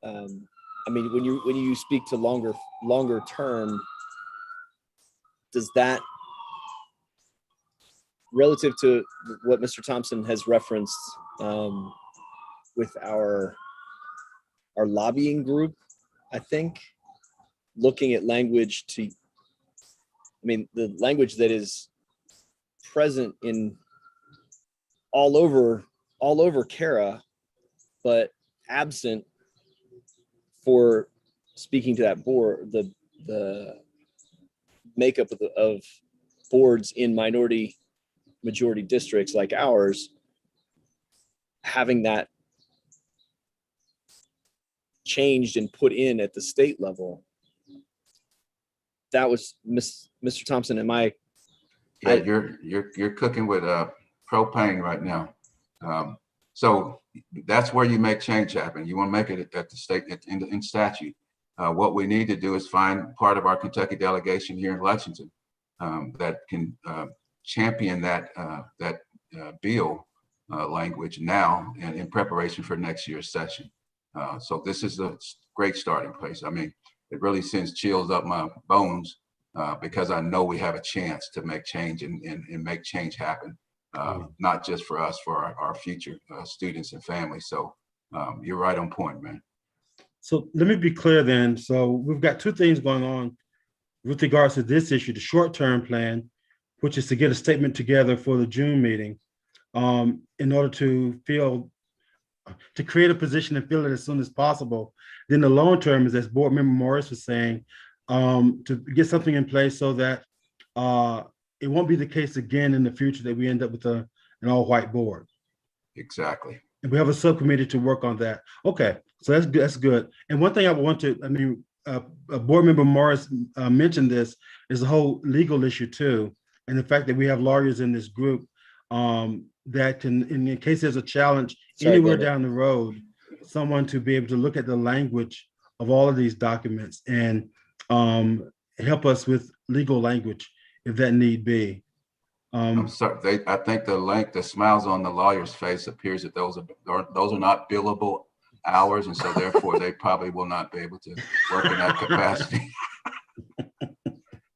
I mean, when you speak to longer term, does that, relative to what Mr. Thompson has referenced with our lobbying group, I think, looking at language the language that is present in all over CARA, but absent for speaking to that board, the makeup of boards in minority majority districts like ours, having that changed and put in at the state level. That was Mr. Thompson and my. Yeah, you're cooking with propane right now. So that's where you make change happen. You want to make it at the state in statute. What we need to do is find part of our Kentucky delegation here in Lexington that can champion that bill language now and in preparation for next year's session. So this is a great starting place. I mean, it really sends chills up my bones because I know we have a chance to make change and make change happen. not just for us, for our future students and families. So you're right on point, man. So let me be clear then. So we've got two things going on with regards to this issue, the short-term plan, which is to get a statement together for the June meeting in order to create a position and fill it as soon as possible. Then the long term is, as Board Member Morris was saying, to get something in place so that it won't be the case again in the future that we end up with an all-white board. Exactly. And we have a subcommittee to work on that. Okay, so that's good. That's good. And one thing I want to, Board Member Morris mentioned this, is the whole legal issue too, and the fact that we have lawyers in this group that can, in case there's a challenge anywhere down the road, someone to be able to look at the language of all of these documents and help us with legal language if that need be. I'm sorry. I think the smiles on the lawyer's face appears that those are not billable hours, and so therefore they probably will not be able to work in that capacity.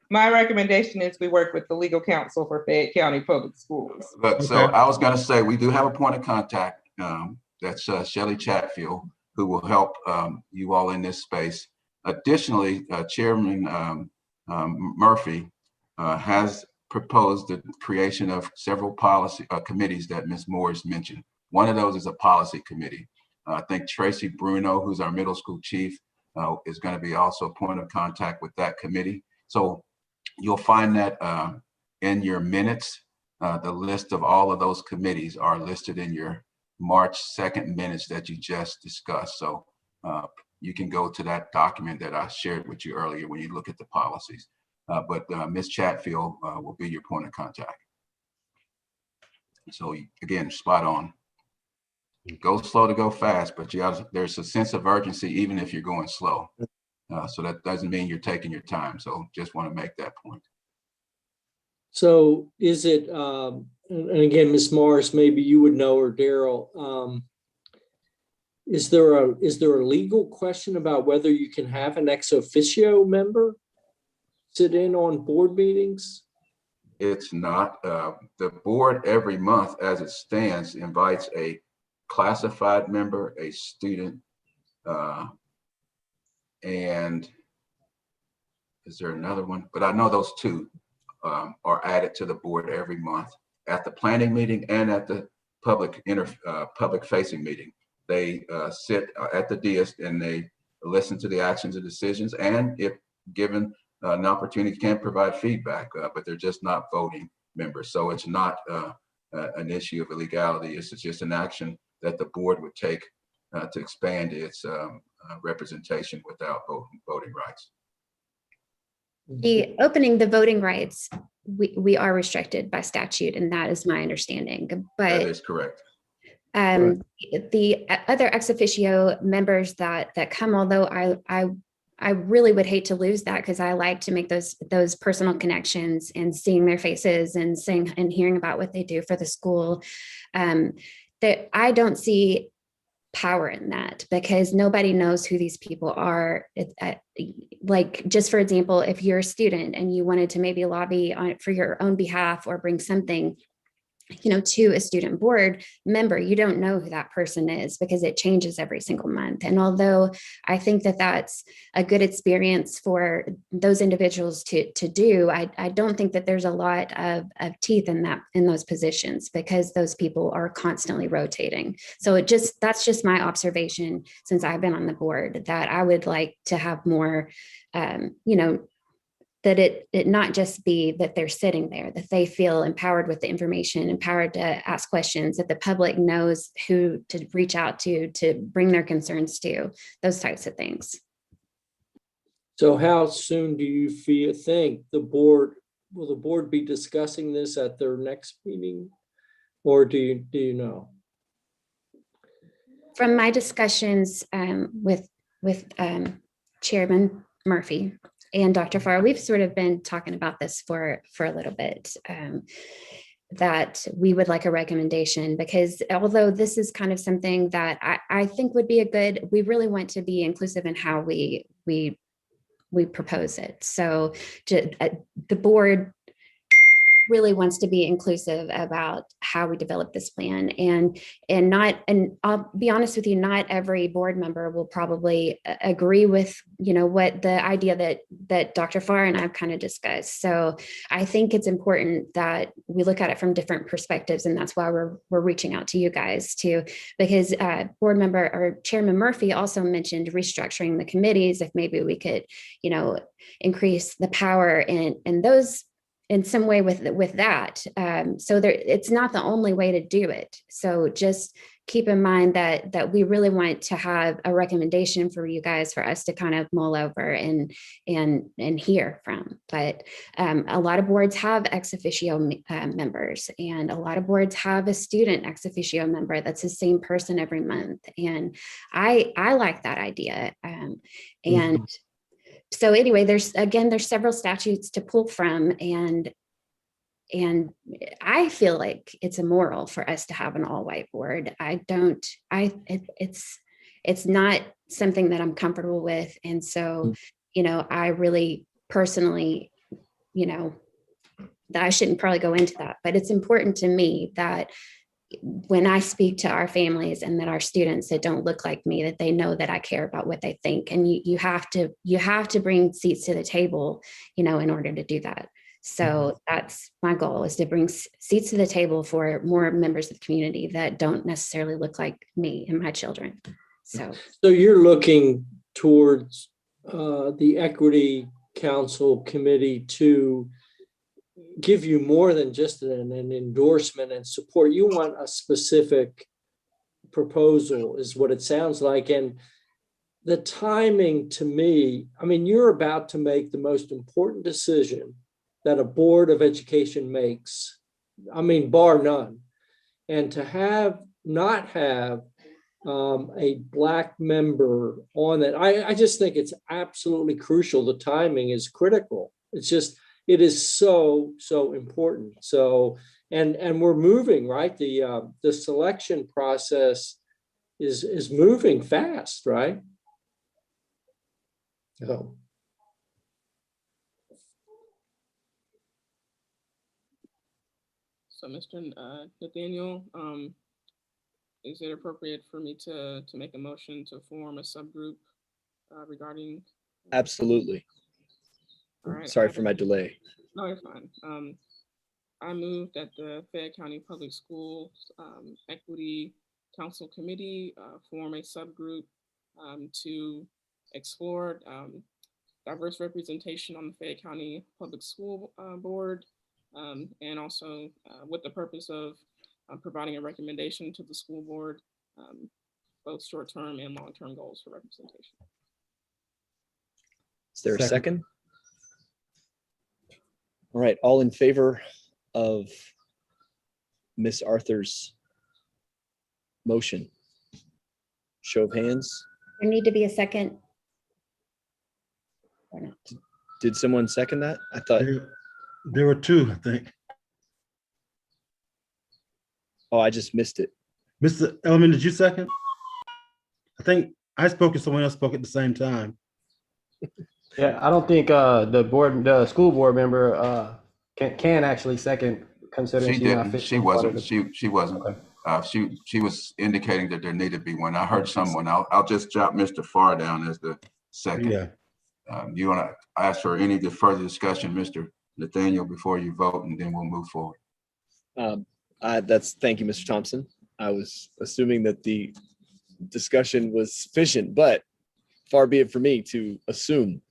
My recommendation is we work with the legal counsel for Fayette County Public Schools. But so I was going to say, we do have a point of contact. That's Shelley Chatfield, who will help you all in this space. Additionally, Chairman Murphy has proposed the creation of several policy committees that Ms. Morris mentioned. One of those is a policy committee. I think Tracy Bruno, who's our middle school chief, is going to be also a point of contact with that committee. So you'll find that in your minutes, the list of all of those committees are listed in your March 2nd minutes that you just discussed. So you can go to that document that I shared with you earlier when you look at the policies. But Ms. Chatfield will be your point of contact. So again, spot on. Go slow to go fast, but there's a sense of urgency even if you're going slow. So that doesn't mean you're taking your time. So just want to make that point. So is it, and again, Ms. Morris, maybe you would know, or Daryl, is there a legal question about whether you can have an ex officio member sit in on board meetings? It's not. The board every month as it stands invites a classified member, a student, and is there another one? But I know those two are added to the board every month at the planning meeting and at the public facing meeting. They sit at the dais and they listen to the actions and decisions, and if given an opportunity, can provide feedback, but they're just not voting members. So it's not an issue of illegality. It's just an action that the board would take to expand its representation without voting rights. The opening the voting rights, we are restricted by statute, and that is my understanding. But that is correct. The other ex officio members that come, although I really would hate to lose that, because I like to make those personal connections and seeing their faces and seeing and hearing about what they do for the school. That I don't see power in that, because nobody knows who these people are. Like, just for example, if you're a student and you wanted to maybe lobby for your own behalf or bring something, to a student board member, you don't know who that person is because it changes every single month. And although I think that that's a good experience for those individuals to do, I don't think that there's a lot of teeth in those positions, because those people are constantly rotating. So that's just my observation since I've been on the board, that I would like to have more, that it not just be that they're sitting there, that they feel empowered with the information, empowered to ask questions, that the public knows who to reach out to bring their concerns to, those types of things. So how soon do you think will the board be discussing this at their next meeting, or do you know? From my discussions with Chairman Murphy and Dr. Farr, we've sort of been talking about this for a little bit, that we would like a recommendation, because although this is kind of something that I think would be we really want to be inclusive in how we propose it. So the board really wants to be inclusive about how we develop this plan, and I'll be honest with you, not every board member will probably agree with, what the idea that Dr. Farr and I've kind of discussed. So I think it's important that we look at it from different perspectives, and that's why we're reaching out to you guys too, because board member or Chairman Murphy also mentioned restructuring the committees. If maybe we could, increase the power and those in some way with that. So it's not the only way to do it. So just keep in mind that we really want to have a recommendation for you guys, for us to kind of mull over and hear from. But a lot of boards have ex officio members, and a lot of boards have a student ex officio member that's the same person every month. And I like that idea. And so anyway, there's several statutes to pull from, and I feel like it's immoral for us to have an all-white board. It's not something that I'm comfortable with. And so, I really personally, that I shouldn't probably go into that, but it's important to me that when I speak to our families and that our students that don't look like me, that they know that I care about what they think. And you have to bring seats to the table, in order to do that. So that's my goal, is to bring seats to the table for more members of the community that don't necessarily look like me and my children. So you're looking towards the Equity Council Committee to give you more than just an endorsement and support. You want a specific proposal, is what it sounds like. And the timing, to me, you're about to make the most important decision that a Board of Education makes, bar none. And to not have a Black member on that, I just think it's absolutely crucial. The timing is critical. It is so important. So, and we're moving, right? The selection process is moving fast, right? So. So, Mr. Nathaniel, is it appropriate for me to make a motion to form a subgroup regarding? Absolutely. All right. Sorry for my delay. No, you're fine. I move that the Fayette County Public Schools Equity Council Committee form a subgroup to explore diverse representation on the Fayette County Public School Board, and also with the purpose of providing a recommendation to the school board, both short-term and long-term goals for representation. Is there a second? All right, all in favor of Ms. Arthur's motion? Show of hands. there need to be a second. Or not. Did someone second that? I thought. There were two, I think. Oh, I just missed it. Mr. Elman, did you second? I think I spoke and someone else spoke at the same time. Yeah, I don't think the school board member can actually second, considering She she's not didn't. officially She part of wasn't. the- She wasn't. Okay. She was indicating that there needed to be one. I heard someone. I'll just jot Mr. Farr down as the second. Yeah. You want to ask for any further discussion, Mr. Nathaniel, before you vote, and then we'll move forward. Thank you, Mr. Thompson. I was assuming that the discussion was sufficient, but far be it for me to assume.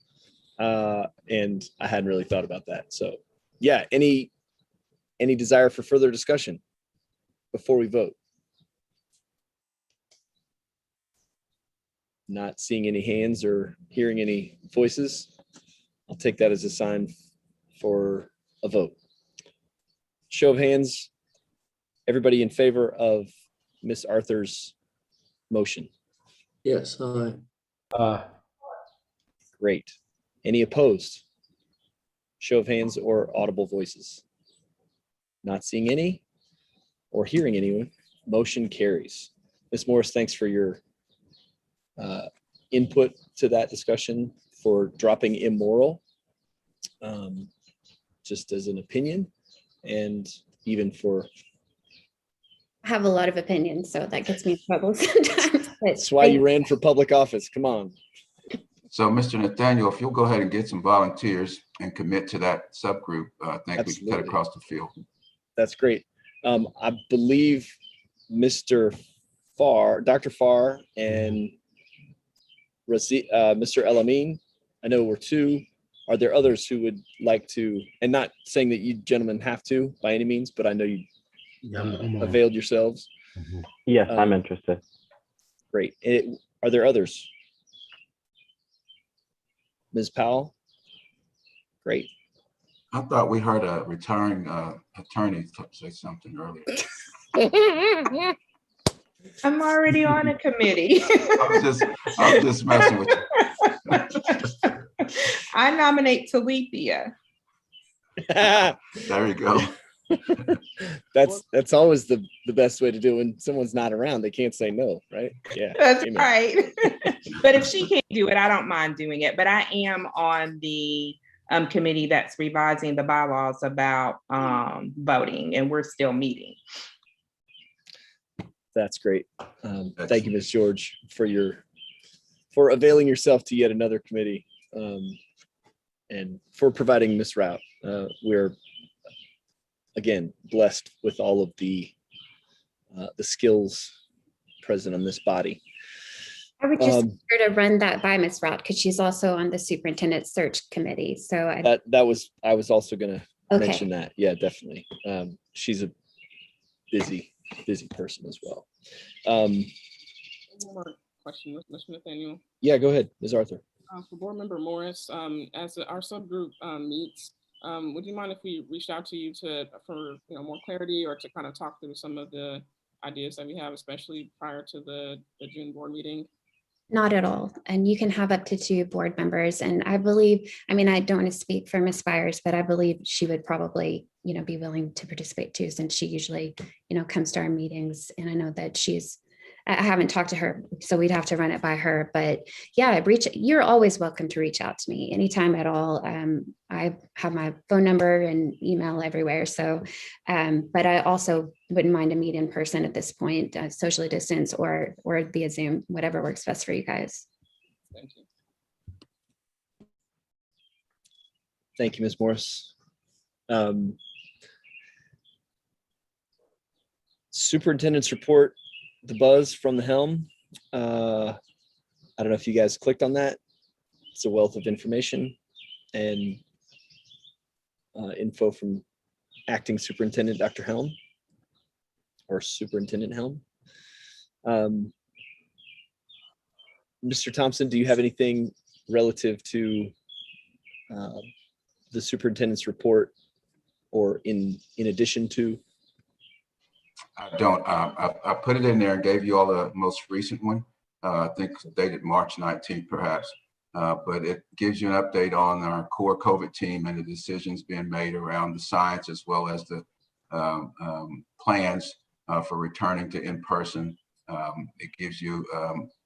And I hadn't really thought about that. So yeah, any desire for further discussion before we vote? Not seeing any hands or hearing any voices. I'll take that as a sign for a vote. Show of hands. Everybody in favor of Ms. Arthur's motion? Yes. Great. Any opposed? Show of hands or audible voices? Not seeing any or hearing anyone. Motion carries. Ms. Morris, thanks for your input to that discussion, for dropping immoral just as an opinion. and even for, I have a lot of opinions, so that gets me in trouble sometimes. But that's why you ran for public office. Come on. So Mr. Nathaniel, if you'll go ahead and get some volunteers and commit to that subgroup, I think we can cut Absolutely. across the field. That's great. I believe Mr. Farr, Dr. Farr and Mr. Elamine, I know we're two. Are there others who would like to, and not saying that you gentlemen have to by any means, but I know you availed yourselves. Yes, I'm interested. Great. Are there others? Ms. Powell? Great. I thought we heard a retiring attorney say something earlier. I'm already on a committee. I was just messing with you. I nominate Talithia. There you go. That's always the best way to do it. When someone's not around, they can't say no, right? Yeah. That's Amen. right. But if she can't do it, I don't mind doing it. But I am on the committee that's revising the bylaws about voting, and we're still meeting. That's great. Thank you, Ms. George, for availing yourself to yet another committee, and for providing this route. We're again blessed with all of the skills present on this body. I would just want her to run that by Ms. Rout because she's also on the superintendent search committee. So I was also going to Okay. mention that. Yeah, definitely. She's a busy person as well. One more question, Mr. Nathaniel. Yeah, go ahead, Ms. Arthur. For Board Member Morris, as our subgroup meets, would you mind if we reached out to you for more clarity or to kind of talk through some of the ideas that we have, especially prior to the June board meeting? Not at all. And you can have up to 2 board members. And I believe, I mean, I don't want to speak for Ms. Byers, but I believe she would probably, be willing to participate too, since she usually, comes to our meetings. And I know that I haven't talked to her, so we'd have to run it by her. But yeah, you're always welcome to reach out to me anytime at all. I have my phone number and email everywhere. So, but I also wouldn't mind a meet in person at this point, socially distance or via Zoom, whatever works best for you guys. Thank you. Thank you, Ms. Morris. Superintendent's report, the buzz from the helm. I don't know if you guys clicked on that. It's a wealth of information and info from acting superintendent Dr. Helm or Superintendent Helm. Mr. Thompson, do you have anything relative to the superintendent's report or in addition to? I don't. I put it in there and gave you all the most recent one. I think dated March 19th, perhaps. But it gives you an update on our core COVID team and the decisions being made around the science, as well as the plans for returning to in-person. It gives you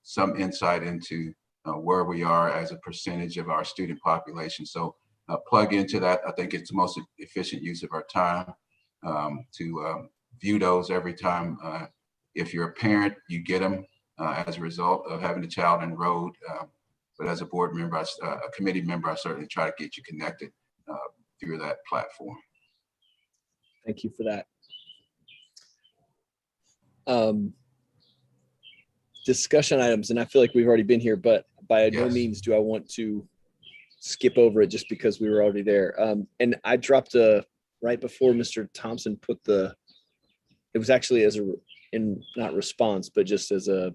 some insight into where we are as a percentage of our student population. So plug into that. I think it's the most efficient use of our time to view those every time. If you're a parent, you get them as a result of having a child enrolled. But as a board member, a committee member, I certainly try to get you connected through that platform. Thank you for that. Discussion items, and I feel like we've already been here, but by no means do I want to skip over it just because we were already there. And I dropped right before Mr. Thompson put it was actually not response, but just as a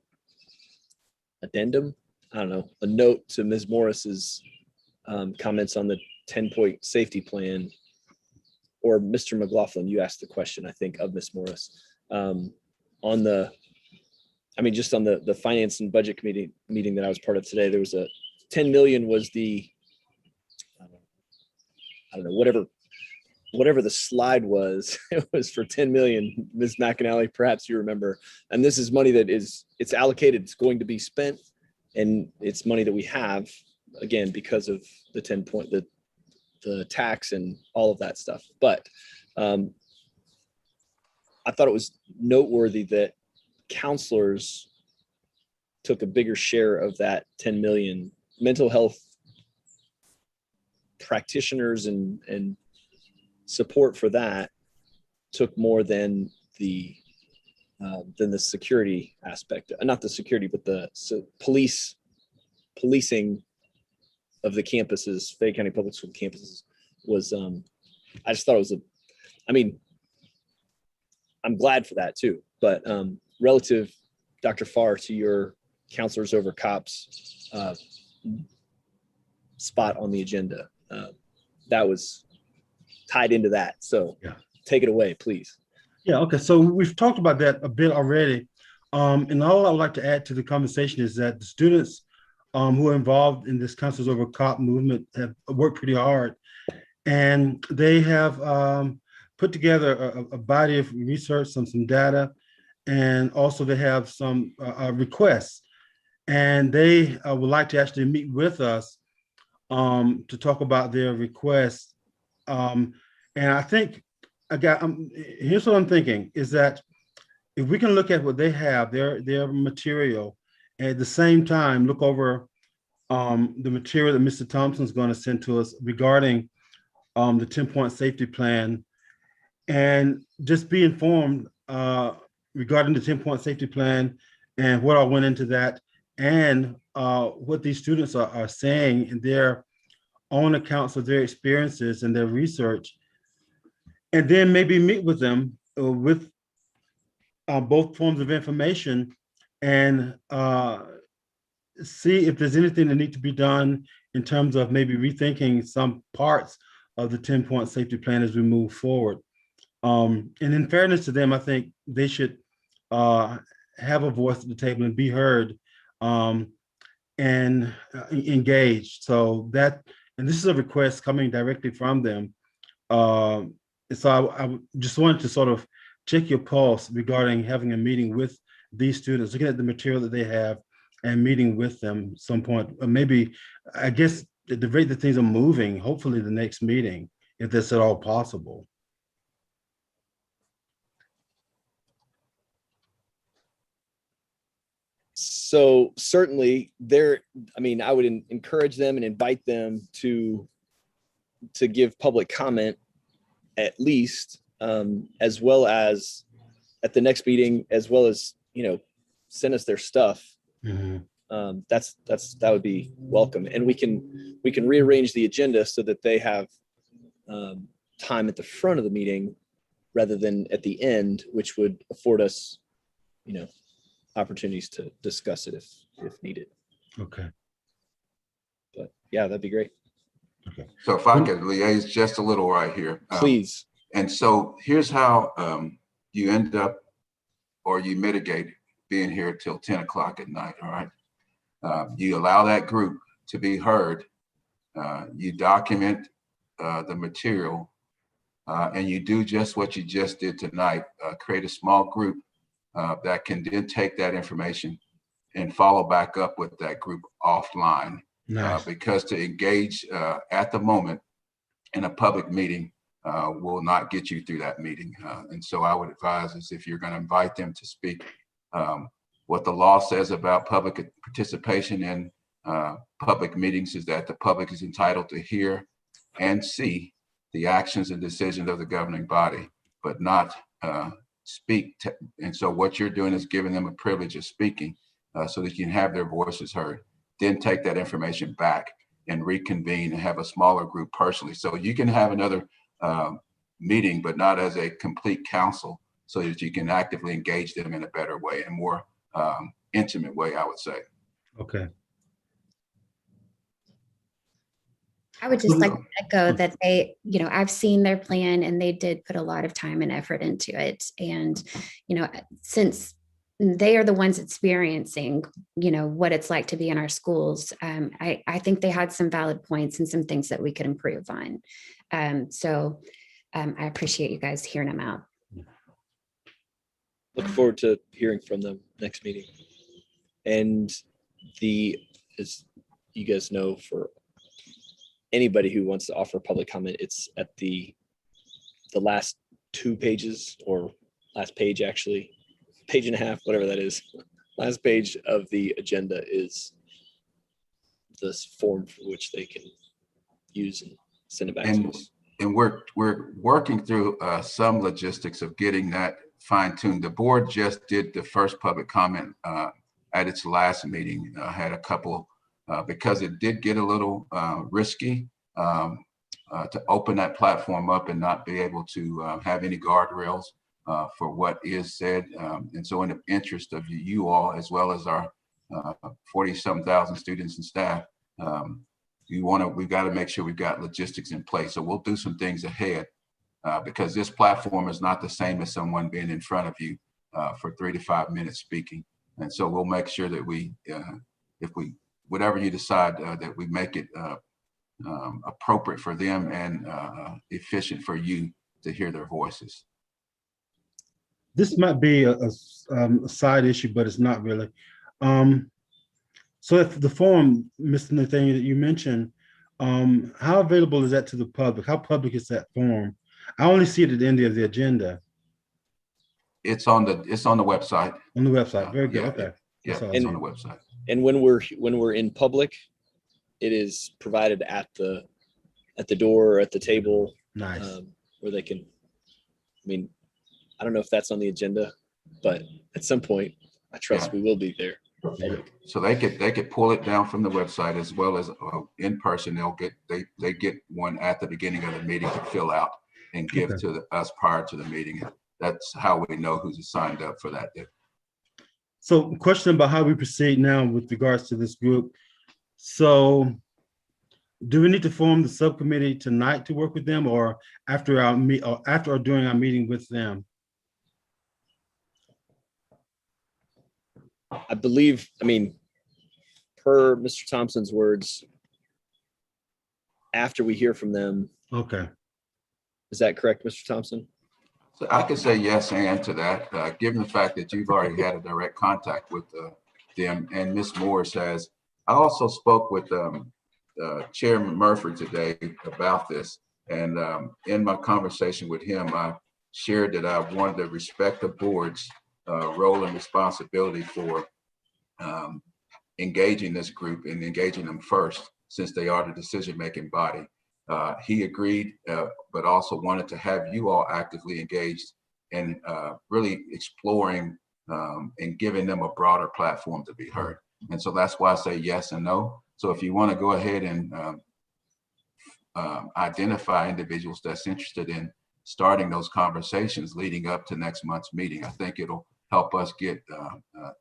addendum, I don't know, a note to Ms. Morris's comments on the 10-point safety plan, or Mr. McLaughlin, you asked the question, I think, of Ms. Morris just on the finance and budget committee meeting that I was part of today. There was 10 million was the, I don't know, whatever the slide was, it was for 10 million, Ms. McAnally, perhaps you remember. And this is money that it's allocated, it's going to be spent, and it's money that we have, again, because of the 10-point, the tax and all of that stuff. But I thought it was noteworthy that counselors took a bigger share of that 10 million. Mental health practitioners and support for that took more than the security aspect, not the security, but the policing of the campuses, Fayette County Public School campuses was, I just thought it was I'm glad for that too, but relative, Dr. Farr, to your counselors over cops spot on the agenda, that was tied into that. So yeah, take it away, please. Yeah, okay. So we've talked about that a bit already. And all I would like to add to the conversation is that the students who are involved in this Counselors Over Cop movement have worked pretty hard. And they have put together a body of research, some data, and also they have some requests. And they would like to actually meet with us to talk about their requests. And I think here's what I'm thinking is that if we can look at what they have, their material, and at the same time look over the material that Mr. Thompson's going to send to us regarding the 10-point safety plan, and just be informed regarding the 10-point safety plan and what all went into that, and what these students are saying in their own accounts of their experiences and their research, and then maybe meet with them with both forms of information and see if there's anything that needs to be done in terms of maybe rethinking some parts of the 10-point safety plan as we move forward. And in fairness to them, I think they should have a voice at the table and be heard and engaged. So that, and this is a request coming directly from them. So I just wanted to sort of check your pulse regarding having a meeting with these students, looking at the material that they have and meeting with them at some point. Maybe, I guess, at the rate that things are moving, hopefully the next meeting, if that's at all possible. So certainly I would encourage them and invite them to give public comment at least, as well as at the next meeting, as well as, send us their stuff. Mm-hmm. That would be welcome. And we can rearrange the agenda so that they have time at the front of the meeting rather than at the end, which would afford us, opportunities to discuss it if needed. Okay. But yeah, that'd be great. Okay. So if I could liaise just a little right here. Please. And so here's how you end up, or you mitigate being here till 10 o'clock at night, all right? You allow that group to be heard. You document the material, and you do just what you just did tonight, create a small group that can then take that information and follow back up with that group offline. Nice. Because to engage at the moment in a public meeting will not get you through that meeting. And so I would advise is if you're going to invite them to speak, what the law says about public participation in public meetings is that the public is entitled to hear and see the actions and decisions of the governing body, but not speak. And so what you're doing is giving them a privilege of speaking so that you can have their voices heard. Then take that information back and reconvene and have a smaller group personally. So you can have another meeting, but not as a complete council, so that you can actively engage them in a better way and more intimate way, I would say. Okay. I would just like to echo that I've seen their plan and they did put a lot of time and effort into it. And, since they are the ones experiencing, what it's like to be in our schools, I think they had some valid points and some things that we could improve on. So I appreciate you guys hearing them out. Look forward to hearing from them next meeting. And as you guys know, for anybody who wants to offer public comment, it's at the last 2 pages or last page, actually, page and a half, whatever that is. Last page of the agenda is this form for which they can use and send it back to us. And we're working through some logistics of getting that fine tuned. The board just did the first public comment at its last meeting, had a couple, because it did get a little risky to open that platform up and not be able to have any guardrails for what is said. And so in the interest of you all, as well as our 40-some thousand students and staff, we've got to make sure we've got logistics in place. So we'll do some things ahead because this platform is not the same as someone being in front of you for 3 to 5 minutes speaking. And so we'll make sure that whatever you decide, that we make it appropriate for them and efficient for you to hear their voices. This might be a side issue, but it's not really. So if the form, Mr. Nathaniel, that you mentioned, how available is that to the public? How public is that form? I only see it at the end of the agenda. It's on the website. On the website, very good. Yeah, Okay. Yeah, it's on the website. And when we're in public, it is provided at the door or at the table. Nice. Where they can, I mean, I don't know if that's on the agenda, but at some point, I trust we will be there. So they could pull it down from the website as well as in person. They get one at the beginning of the meeting to fill out and give to us prior to the meeting. That's how we know who's signed up for that day. So question about how we proceed now with regards to this group. So do we need to form the subcommittee tonight to work with them or after or during our meeting with them? I believe, I mean, per Mr. Thompson's words, after we hear from them. Okay. Is that correct, Mr. Thompson? So I could say yes and to that, given the fact that you've already had a direct contact with them, and Ms. Morris has. I also spoke with Chairman Murphy today about this, and in my conversation with him, I shared that I wanted to respect the board's role and responsibility for engaging this group and engaging them first, since they are the decision-making body. He agreed, but also wanted to have you all actively engaged and really exploring and giving them a broader platform to be heard. And so that's why I say yes and no. So if you want to go ahead and identify individuals that's interested in starting those conversations leading up to next month's meeting, I think it'll help us get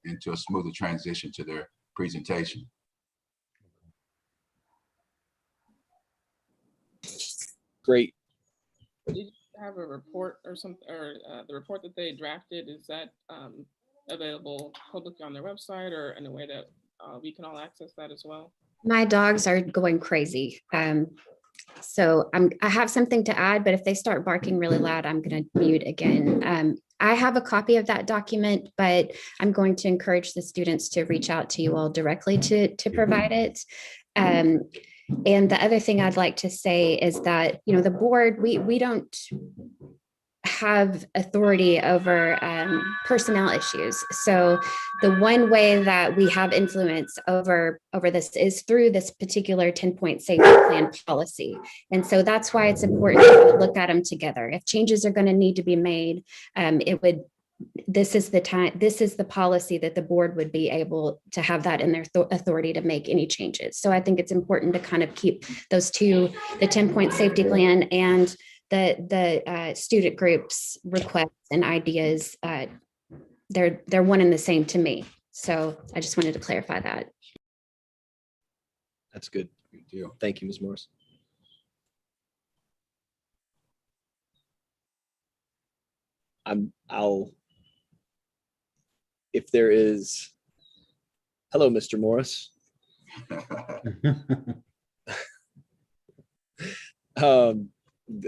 into a smoother transition to their presentation. Great. Did you have a report or something, or the report that they drafted, is that available publicly on their website or in a way that we can all access that as well? My dogs are going crazy. So I have something to add, but if they start barking really loud, I'm going to mute again. I have a copy of that document, but I'm going to encourage the students to reach out to you all directly to provide it. And the other thing I'd like to say is that, you know, the board, we don't have authority over personnel issues. So the one way that we have influence over this is through this particular 10-point safety plan policy. And so that's why it's important to look at them together. If changes are going to need to be made, this is the policy that the board would be able to have that in their authority to make any changes. So I think it's important to kind of keep those two, the 10-point safety plan and the student groups requests and ideas, they're one and the same to me. So I just wanted to clarify that. That's good. Good deal. Thank you, Ms. Morris. If there is, hello, Mr. Morris.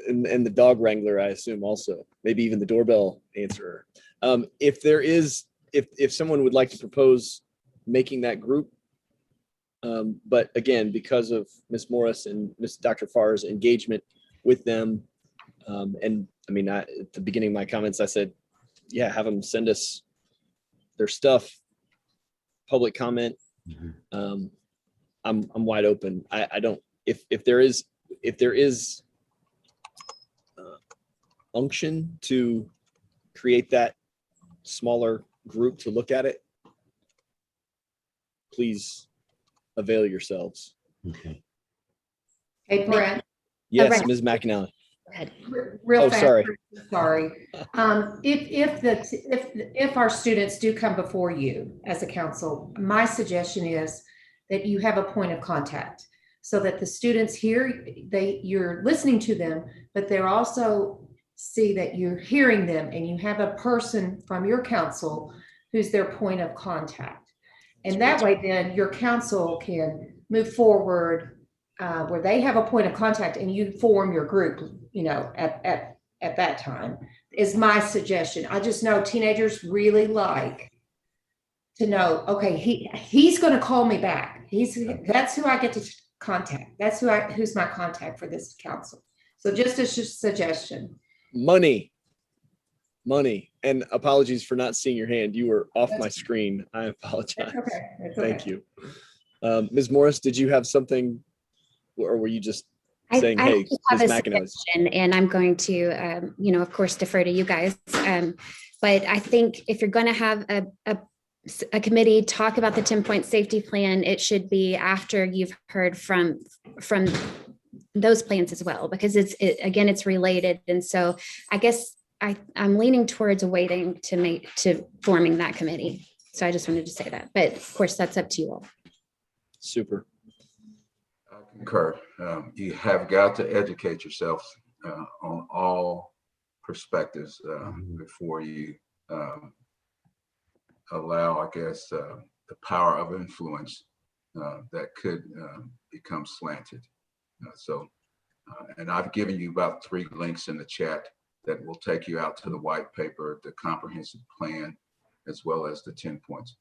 And the dog wrangler, I assume also, maybe even the doorbell answerer. If there is, if someone would like to propose making that group, but again, because of Ms. Morris and Dr. Farr's engagement with them, And I mean, at the beginning of my comments, I said, yeah, have them send us their stuff, public comment. I'm wide open. I don't, if there is unction to create that smaller group to look at it, please avail yourselves. Okay. Hey, Brent. Yes, right. Ms. McAnally. Real Oh, fast. sorry. Sorry. If our students do come before you as a council, my suggestion is that you have a point of contact so that the students hear, you're listening to them, but they're also see that you're hearing them and you have a person from your council who's their point of contact. And that way then your council can move forward where they have a point of contact and you form your group, you know, at that time is my suggestion. I just know teenagers really like to know, okay, he's going to call me back. That's who I get to contact. That's who's my contact for this council. So just a suggestion. Money. And apologies for not seeing your hand. You were off my screen. I apologize. That's okay. That's Thank okay. you. Ms. Morris, did you have something, or were you just saying, I hey, have Ms. a McAnally? suggestion, and I'm going to, you know, of course, defer to you guys. But I think if you're going to have a committee talk about the 10-point safety plan, it should be after you've heard from those plans as well, because again, it's related. And so I guess I'm leaning towards waiting to forming that committee. So I just wanted to say that, but of course that's up to you all. Super. I concur. You have got to educate yourself on all perspectives before you allow, I guess, the power of influence that could become slanted. And I've given you about 3 links in the chat that will take you out to the white paper, the comprehensive plan, as well as the 10 points.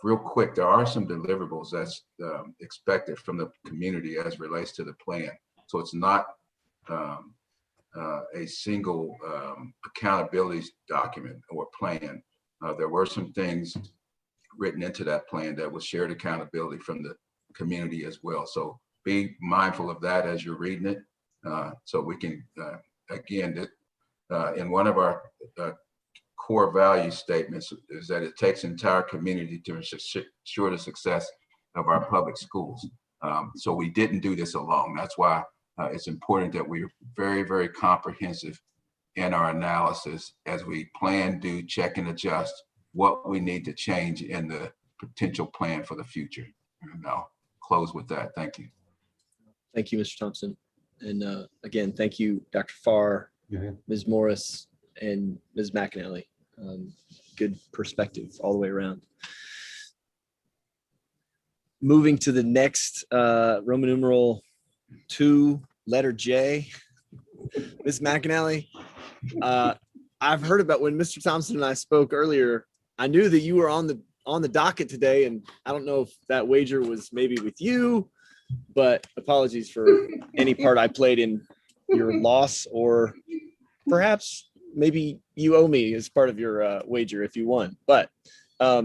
Real quick, there are some deliverables that's expected from the community as relates to the plan. So it's not a single accountability document or plan. There were some things written into that plan that was shared accountability from the community as well. So be mindful of that as you're reading it. So we can, again, in one of our core value statements is that it takes entire community to ensure the success of our public schools. So we didn't do this alone. That's why it's important that we're very, very comprehensive in our analysis as we plan, do, check, and adjust what we need to change in the potential plan for the future. And I'll close with that. Thank you. Thank you, Mr. Thompson. And again, thank you, Dr. Farr, Ms. Morris, and Ms. McAnally. Good perspective all the way around. Moving to the next Roman numeral 2, letter J. Ms. McAnally, I've heard about when Mr. Thompson and I spoke earlier. I knew that you were on the docket today, and I don't know if that wager was maybe with you, but apologies for any part I played in your loss, or perhaps maybe you owe me as part of your wager if you won. But I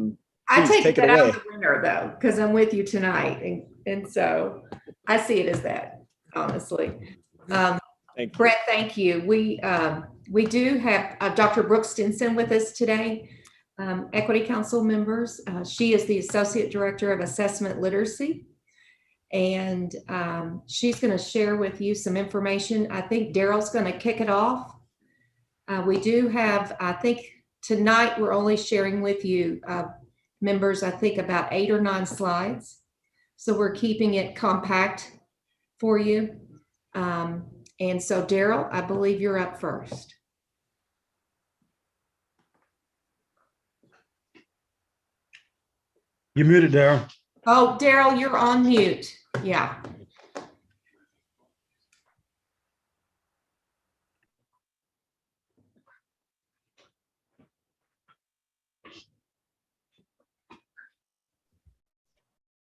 take that I'm the winner though, because I'm with you tonight, and so I see it as that, honestly. Brett, thank you. We do have Dr. Brooke Stinson with us today, Equity Council members. She is the Associate Director of Assessment Literacy, and she's going to share with you some information. I think Daryl's going to kick it off. We do have, I think tonight we're only sharing with you members, I think about 8 or 9 slides. So we're keeping it compact for you. And so Daryl, I believe you're up first. You're muted, Daryl. Oh, Daryl, you're on mute. Yeah.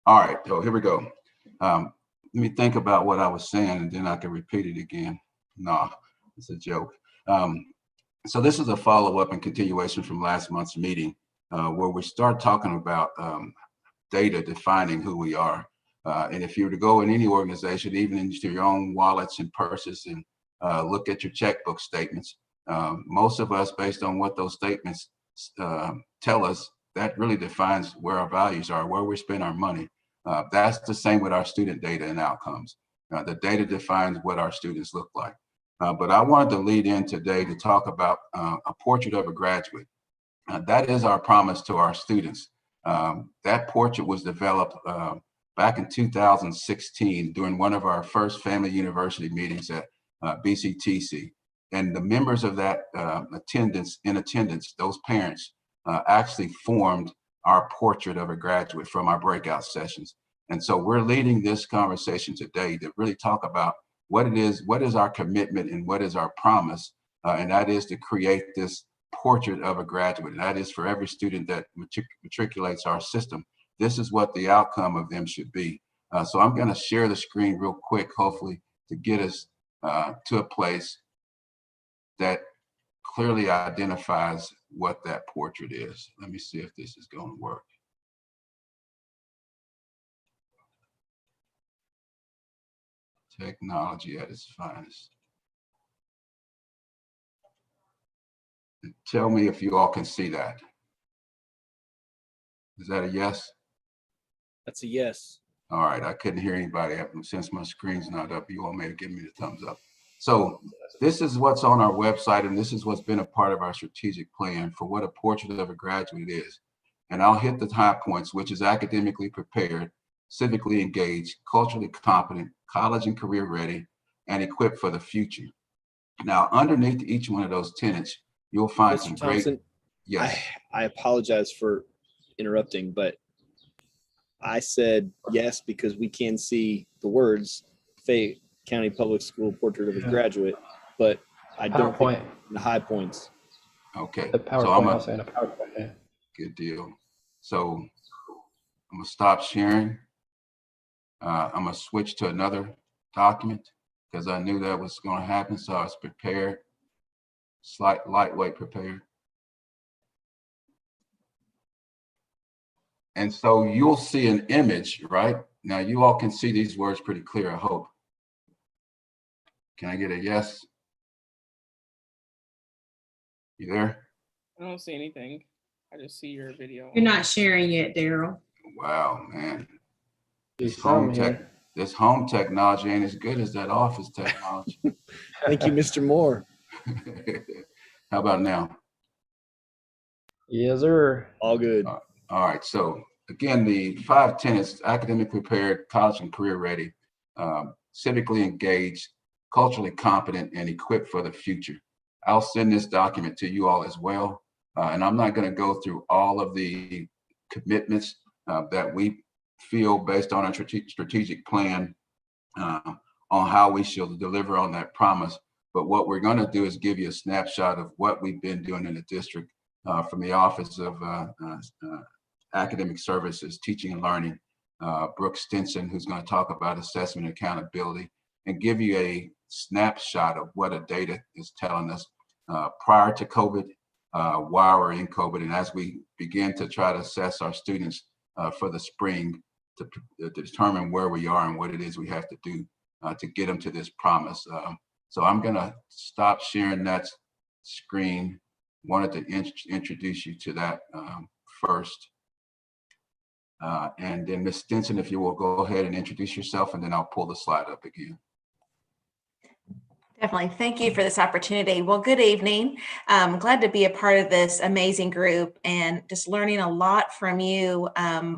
All right, so here we go. Let me think about what I was saying and then I can repeat it again. No, It's a joke. So this is a follow-up and continuation from last month's meeting where we start talking about data defining who we are. And if you were to go in any organization, even into your own wallets and purses and look at your checkbook statements, most of us, based on what those statements tell us, that really defines where our values are, where we spend our money. That's the same with our student data and outcomes. The data defines what our students look like. But I wanted to lead in today to talk about a portrait of a graduate. That is our promise to our students. That portrait was developed back in 2016 during one of our first Family University meetings at BCTC. And the members of that attendance, those parents, actually formed our portrait of a graduate from our breakout sessions. And so we're leading this conversation today to really talk about what it is, what is our commitment and what is our promise, and that is to create this portrait of a graduate. And that is for every student that matriculates our system. This is what the outcome of them should be. So I'm going to share the screen real quick, hopefully, to get us to a place that clearly identifies what that portrait is. Let me see if this is going to work. Technology at its finest. Tell me if you all can see that. Is that a yes? That's a yes. All right, I couldn't hear anybody. Since my screen's not up, you all may have given me the thumbs up. So this is what's on our website, and this is what's been a part of our strategic plan for what a portrait of a graduate is. And I'll hit the high points, which is academically prepared, civically engaged, culturally competent, college and career ready, and equipped for the future. Now, underneath each one of those tenets, you'll find Mr. some Thompson, great. Yes. I apologize for interrupting, but I said yes because we can see the words Fayette County Public School Portrait of a Graduate, but I don't think the high points. Okay. The PowerPoint, So I'm I'll say the PowerPoint, yeah. Good deal. So I'm gonna stop sharing. I'm gonna switch to another document because I knew that was gonna happen. So I was prepared, lightweight prepared. And so you'll see an image, right? Now you all can see these words pretty clear, I hope. Can I get a yes? You there? I don't see anything. I just see your video. You're not sharing yet, Daryl. Wow, man. He's This home, coming here. this home technology ain't as good as that office technology. Thank you, Mr. Moore. How about now? Yes, sir. All good. All right. So again, the 5 tenets: academically prepared, college and career ready, civically engaged, culturally competent, and equipped for the future. I'll send this document to you all as well. And I'm not going to go through all of the commitments that we feel based on our strategic plan on how we shall deliver on that promise. But what we're going to do is give you a snapshot of what we've been doing in the district from the Office of Academic Services, Teaching and Learning, Brooke Stinson, who's going to talk about assessment and accountability, and give you a snapshot of what a data is telling us prior to COVID, while we're in COVID, and as we begin to try to assess our students for the spring to determine where we are and what it is we have to do to get them to this promise. So I'm going to stop sharing that screen. Wanted to introduce you to that first. And then Ms. Stinson, if you will go ahead and introduce yourself, and then I'll pull the slide up again. Definitely. Thank you for this opportunity. Well, good evening. I'm glad to be a part of this amazing group and just learning a lot from you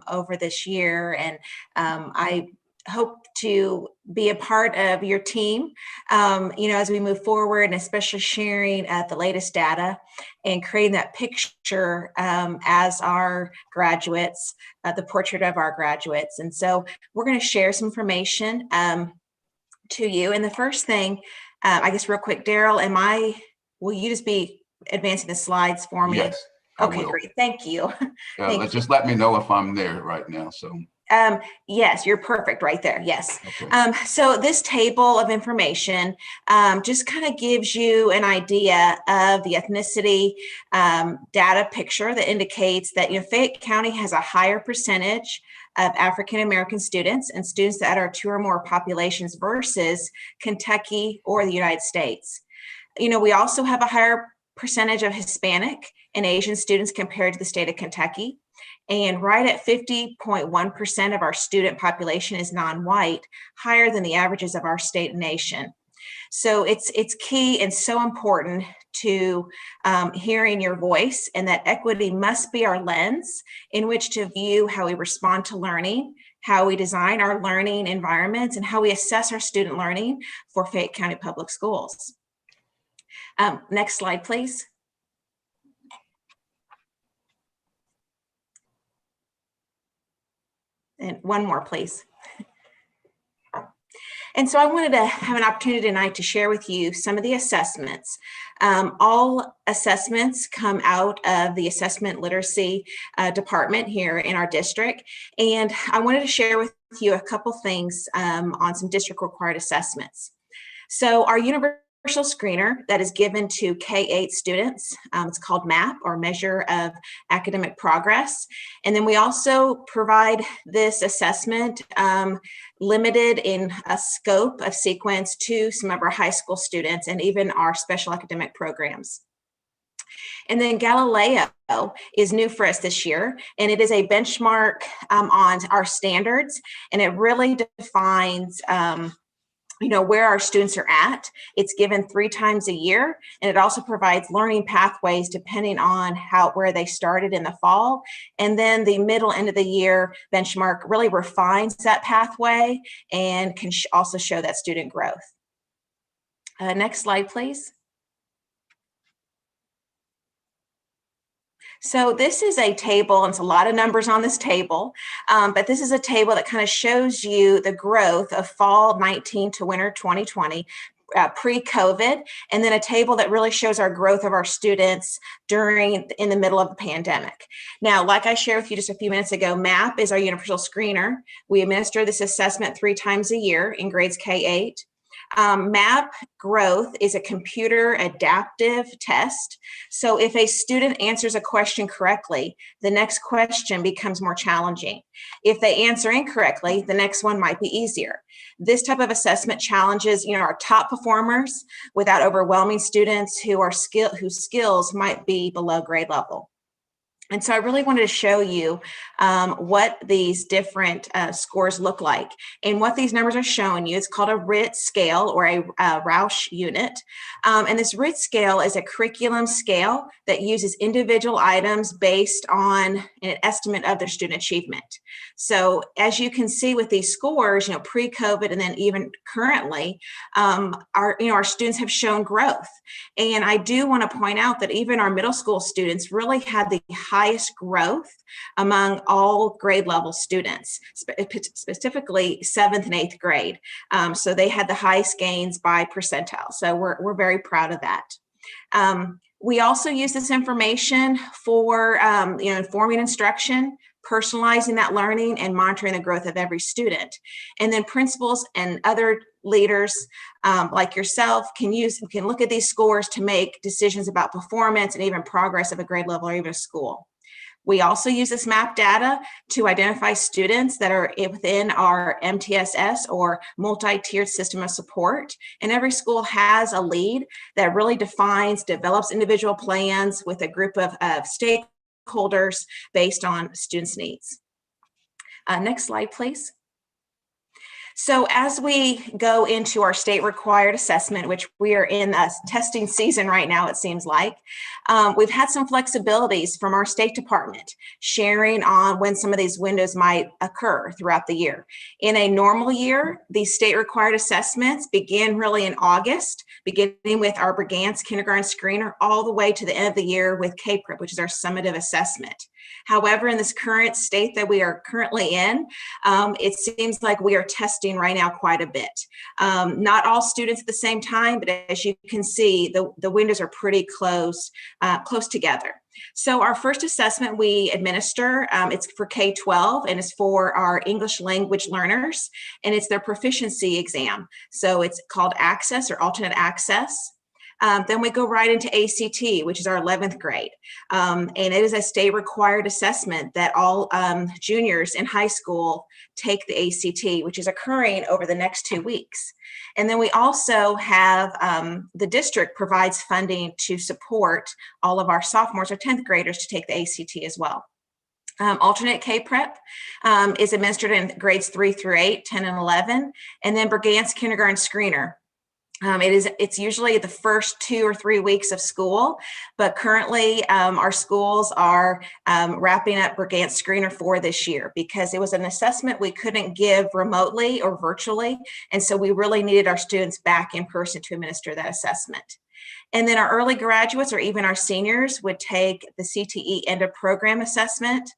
over this year. And I hope to be a part of your team, as we move forward, and especially sharing the latest data and creating that picture as our graduates, the portrait of our graduates. And so we're going to share some information to you. And the first thing, I guess real quick, Daryl, will you just be advancing the slides for me? Yes. Okay, great. Thank you. Just let me know if I'm there right now. So Yes, you're perfect right there. Yes. Okay. So this table of information just kind of gives you an idea of the ethnicity data picture that indicates that Fayette County has a higher percentage of African American students and students that are 2 or more populations versus Kentucky or the United States. We also have a higher percentage of Hispanic and Asian students compared to the state of Kentucky. And right at 50.1% of our student population is non-white, higher than the averages of our state and nation. So it's key and so important to hearing your voice, and that equity must be our lens in which to view how we respond to learning, how we design our learning environments, and how we assess our student learning for Fayette County Public Schools. Next slide, please. And one more, please. And so I wanted to have an opportunity tonight to share with you some of the assessments. All assessments come out of the assessment literacy department here in our district. And I wanted to share with you a couple things on some district required assessments. So our universal screener that is given to K-8 students, it's called MAP, or Measure of Academic Progress. And then we also provide this assessment limited in a scope of sequence to some of our high school students and even our special academic programs. And then Galileo is new for us this year, and it is a benchmark on our standards, and it really defines where our students are at. It's given 3 times a year, and it also provides learning pathways depending on where they started in the fall. And then the middle end of the year benchmark really refines that pathway and can also show that student growth. Next slide, please. So this is a table, and it's a lot of numbers on this table, but this is a table that kind of shows you the growth of fall 19 to winter 2020, pre-COVID, and then a table that really shows our growth of our students in the middle of the pandemic. Now, like I shared with you just a few minutes ago, MAP is our universal screener. We administer this assessment 3 times a year in grades K-8. MAP growth is a computer adaptive test. So if a student answers a question correctly, the next question becomes more challenging. If they answer incorrectly, the next one might be easier. This type of assessment challenges, our top performers without overwhelming students whose skills might be below grade level. And so I really wanted to show you what these different scores look like. And what these numbers are showing you, it's called a RIT scale, or a Roush unit. And this RIT scale is a curriculum scale that uses individual items based on an estimate of their student achievement. So as you can see with these scores, pre-COVID and then even currently, our students have shown growth. And I do want to point out that even our middle school students really had the highest growth among all grade level students, specifically 7th and 8th grade. So they had the highest gains by percentile. So we're very proud of that. We also use this information for informing instruction, personalizing that learning, and monitoring the growth of every student. And then principals and other leaders like yourself can look at these scores to make decisions about performance and even progress of a grade level or even a school. We also use this MAP data to identify students that are within our MTSS, or multi-tiered system of support. And every school has a lead that really develops individual plans with a group of stakeholders based on students' needs. Next slide, please. So as we go into our state required assessment, which we are in a testing season right now, it seems like, we've had some flexibilities from our State Department sharing on when some of these windows might occur throughout the year. In a normal year, these state required assessments begin really in August, beginning with our Brigance kindergarten screener all the way to the end of the year with KPRIP, which is our summative assessment. However, in this current state that we are currently in, it seems like we are testing right now quite a bit. Not all students at the same time, but as you can see, the windows are pretty close together. So our first assessment we administer, it's for K-12 and it's for our English language learners, and it's their proficiency exam. So it's called Access or Alternate Access. Then we go right into ACT, which is our 11th grade. And it is a state required assessment that all juniors in high school take the ACT, which is occurring over the next 2 weeks. And then we also have the district provides funding to support all of our sophomores or 10th graders to take the ACT as well. Alternate K-Prep is administered in grades 3 through 8, 10 and 11, and then Brigance Kindergarten Screener. It's usually the first 2 or 3 weeks of school, but currently our schools are wrapping up Brigance Screener for this year because it was an assessment we couldn't give remotely or virtually, and so we really needed our students back in person to administer that assessment. And then our early graduates or even our seniors would take the CTE end of program assessment.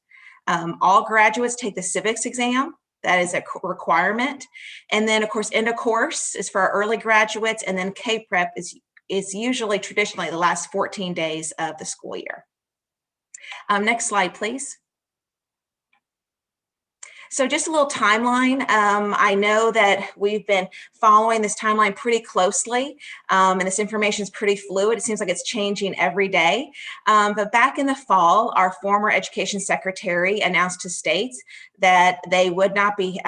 All graduates take the civics exam. That is a requirement. And then of course, end of course is for our early graduates, and then K-Prep is usually traditionally the last 14 days of the school year. Next slide, please. So just a little timeline. I know that we've been following this timeline pretty closely, and this information is pretty fluid. It seems like it's changing every day. But back in the fall, our former education secretary announced to states that they would not be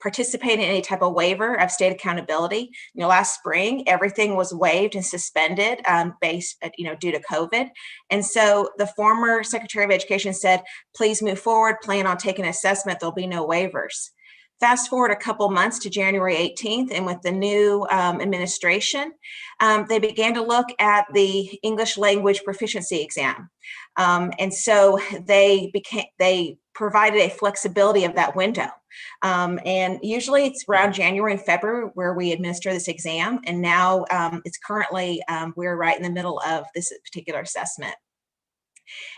participate in any type of waiver of state accountability. Last spring, everything was waived and suspended due to COVID. And so the former Secretary of Education said, please move forward, plan on taking an assessment, there'll be no waivers. Fast forward a couple months to January 18th, and with the new administration, they began to look at the English language proficiency exam. And so they provided a flexibility of that window. And usually it's around January and February where we administer this exam. And now it's currently, we're right in the middle of this particular assessment.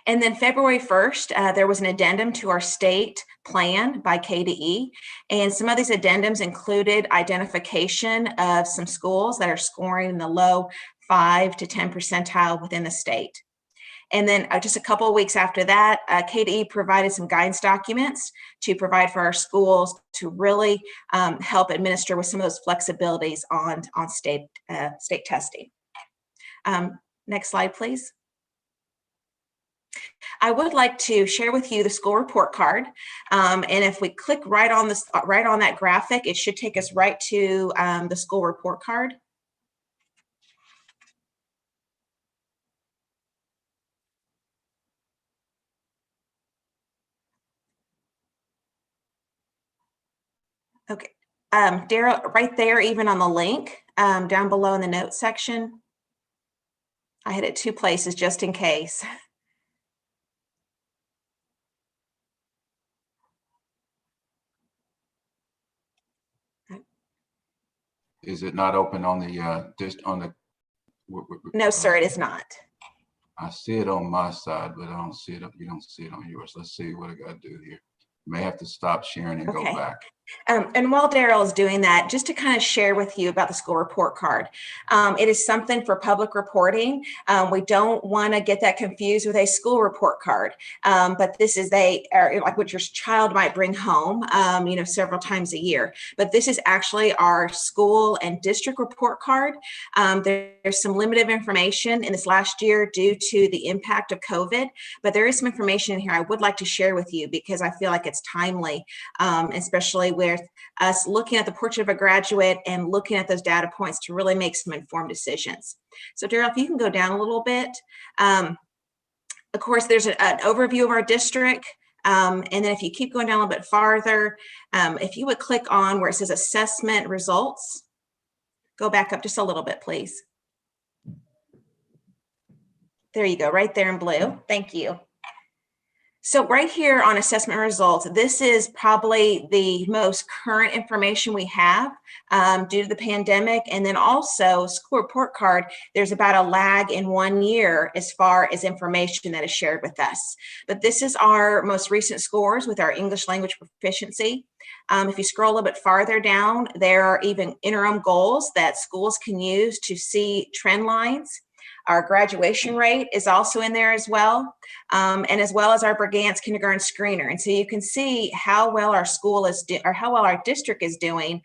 And then February 1st, there was an addendum to our state plan by KDE. And some of these addendums included identification of some schools that are scoring in the low 5 to 10 percentile within the state. And then just a couple of weeks after that, KDE provided some guidance documents to provide for our schools to really help administer with some of those flexibilities on state testing. Next slide, please. I would like to share with you the school report card. And if we click right on that graphic, it should take us right to the school report card. Okay, Daryl, right there, even on the link, down below in the notes section, I had it 2 places just in case. Is it not open on the, No, sir, it is not. I see it on my side, but I don't see it, you don't see it on yours. Let's see what I gotta do here. May have to stop sharing and go back. And while Daryl is doing that, just to kind of share with you about the school report card. It is something for public reporting. We don't want to get that confused with a school report card, but this is like what your child might bring home, several times a year. But this is actually our school and district report card. There's some limited information in this last year due to the impact of COVID, but there is some information in here I would like to share with you because I feel like it's timely, especially with us looking at the portrait of a graduate and looking at those data points to really make some informed decisions. So Daryl, if you can go down a little bit. Of course, there's an overview of our district. And then if you keep going down a little bit farther, if you would click on where it says assessment results, go back up just a little bit, please. There you go, right there in blue. Thank you. So right here on assessment results, this is probably the most current information we have due to the pandemic. And then also school report card, there's about a lag in 1 year as far as information that is shared with us. But this is our most recent scores with our English language proficiency. If you scroll a little bit farther down, there are even interim goals that schools can use to see trend lines. Our graduation rate is also in there as well, and as well as our Brigance kindergarten screener. And so you can see how well our school is or how well our district is doing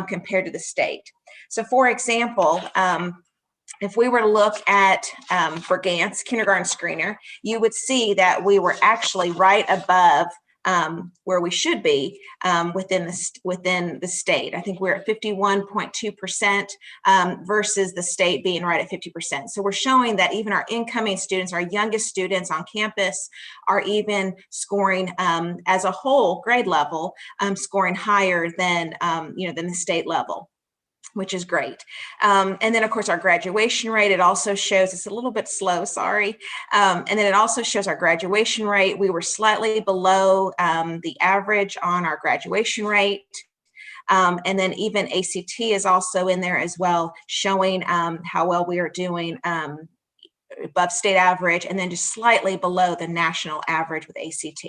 compared to the state. So for example, if we were to look at Brigance kindergarten screener, you would see that we were actually right above where we should be within the state. I think we're at 51.2% versus the state being right at 50%. So we're showing that even our incoming students, our youngest students on campus, are even scoring as a whole grade level, scoring higher than than the state level, which is great. And then of course our graduation rate, it also shows, it's a little bit slow, sorry. And then it also shows our graduation rate. We were slightly below the average on our graduation rate. And then even ACT is also in there as well, showing how well we are doing above state average, and then just slightly below the national average with ACT.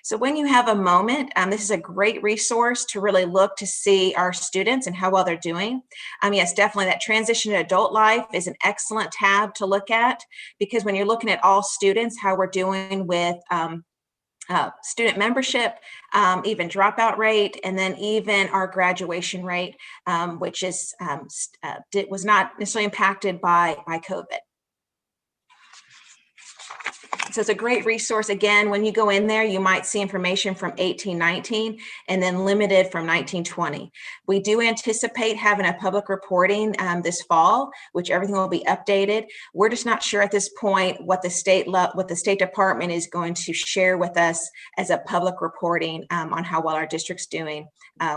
So when you have a moment, this is a great resource to really look to see our students and how well they're doing. Yes, definitely that transition to adult life is an excellent tab to look at, because when you're looking at all students, how we're doing with student membership, even dropout rate, and then even our graduation rate, which is was not necessarily impacted by COVID. So it's a great resource. Again, when you go in there, you might see information from 18-19 and then limited from 19-20. We do anticipate having a public reporting this fall, which everything will be updated. We're just not sure at this point what the State Department is going to share with us as a public reporting on how well our district's doing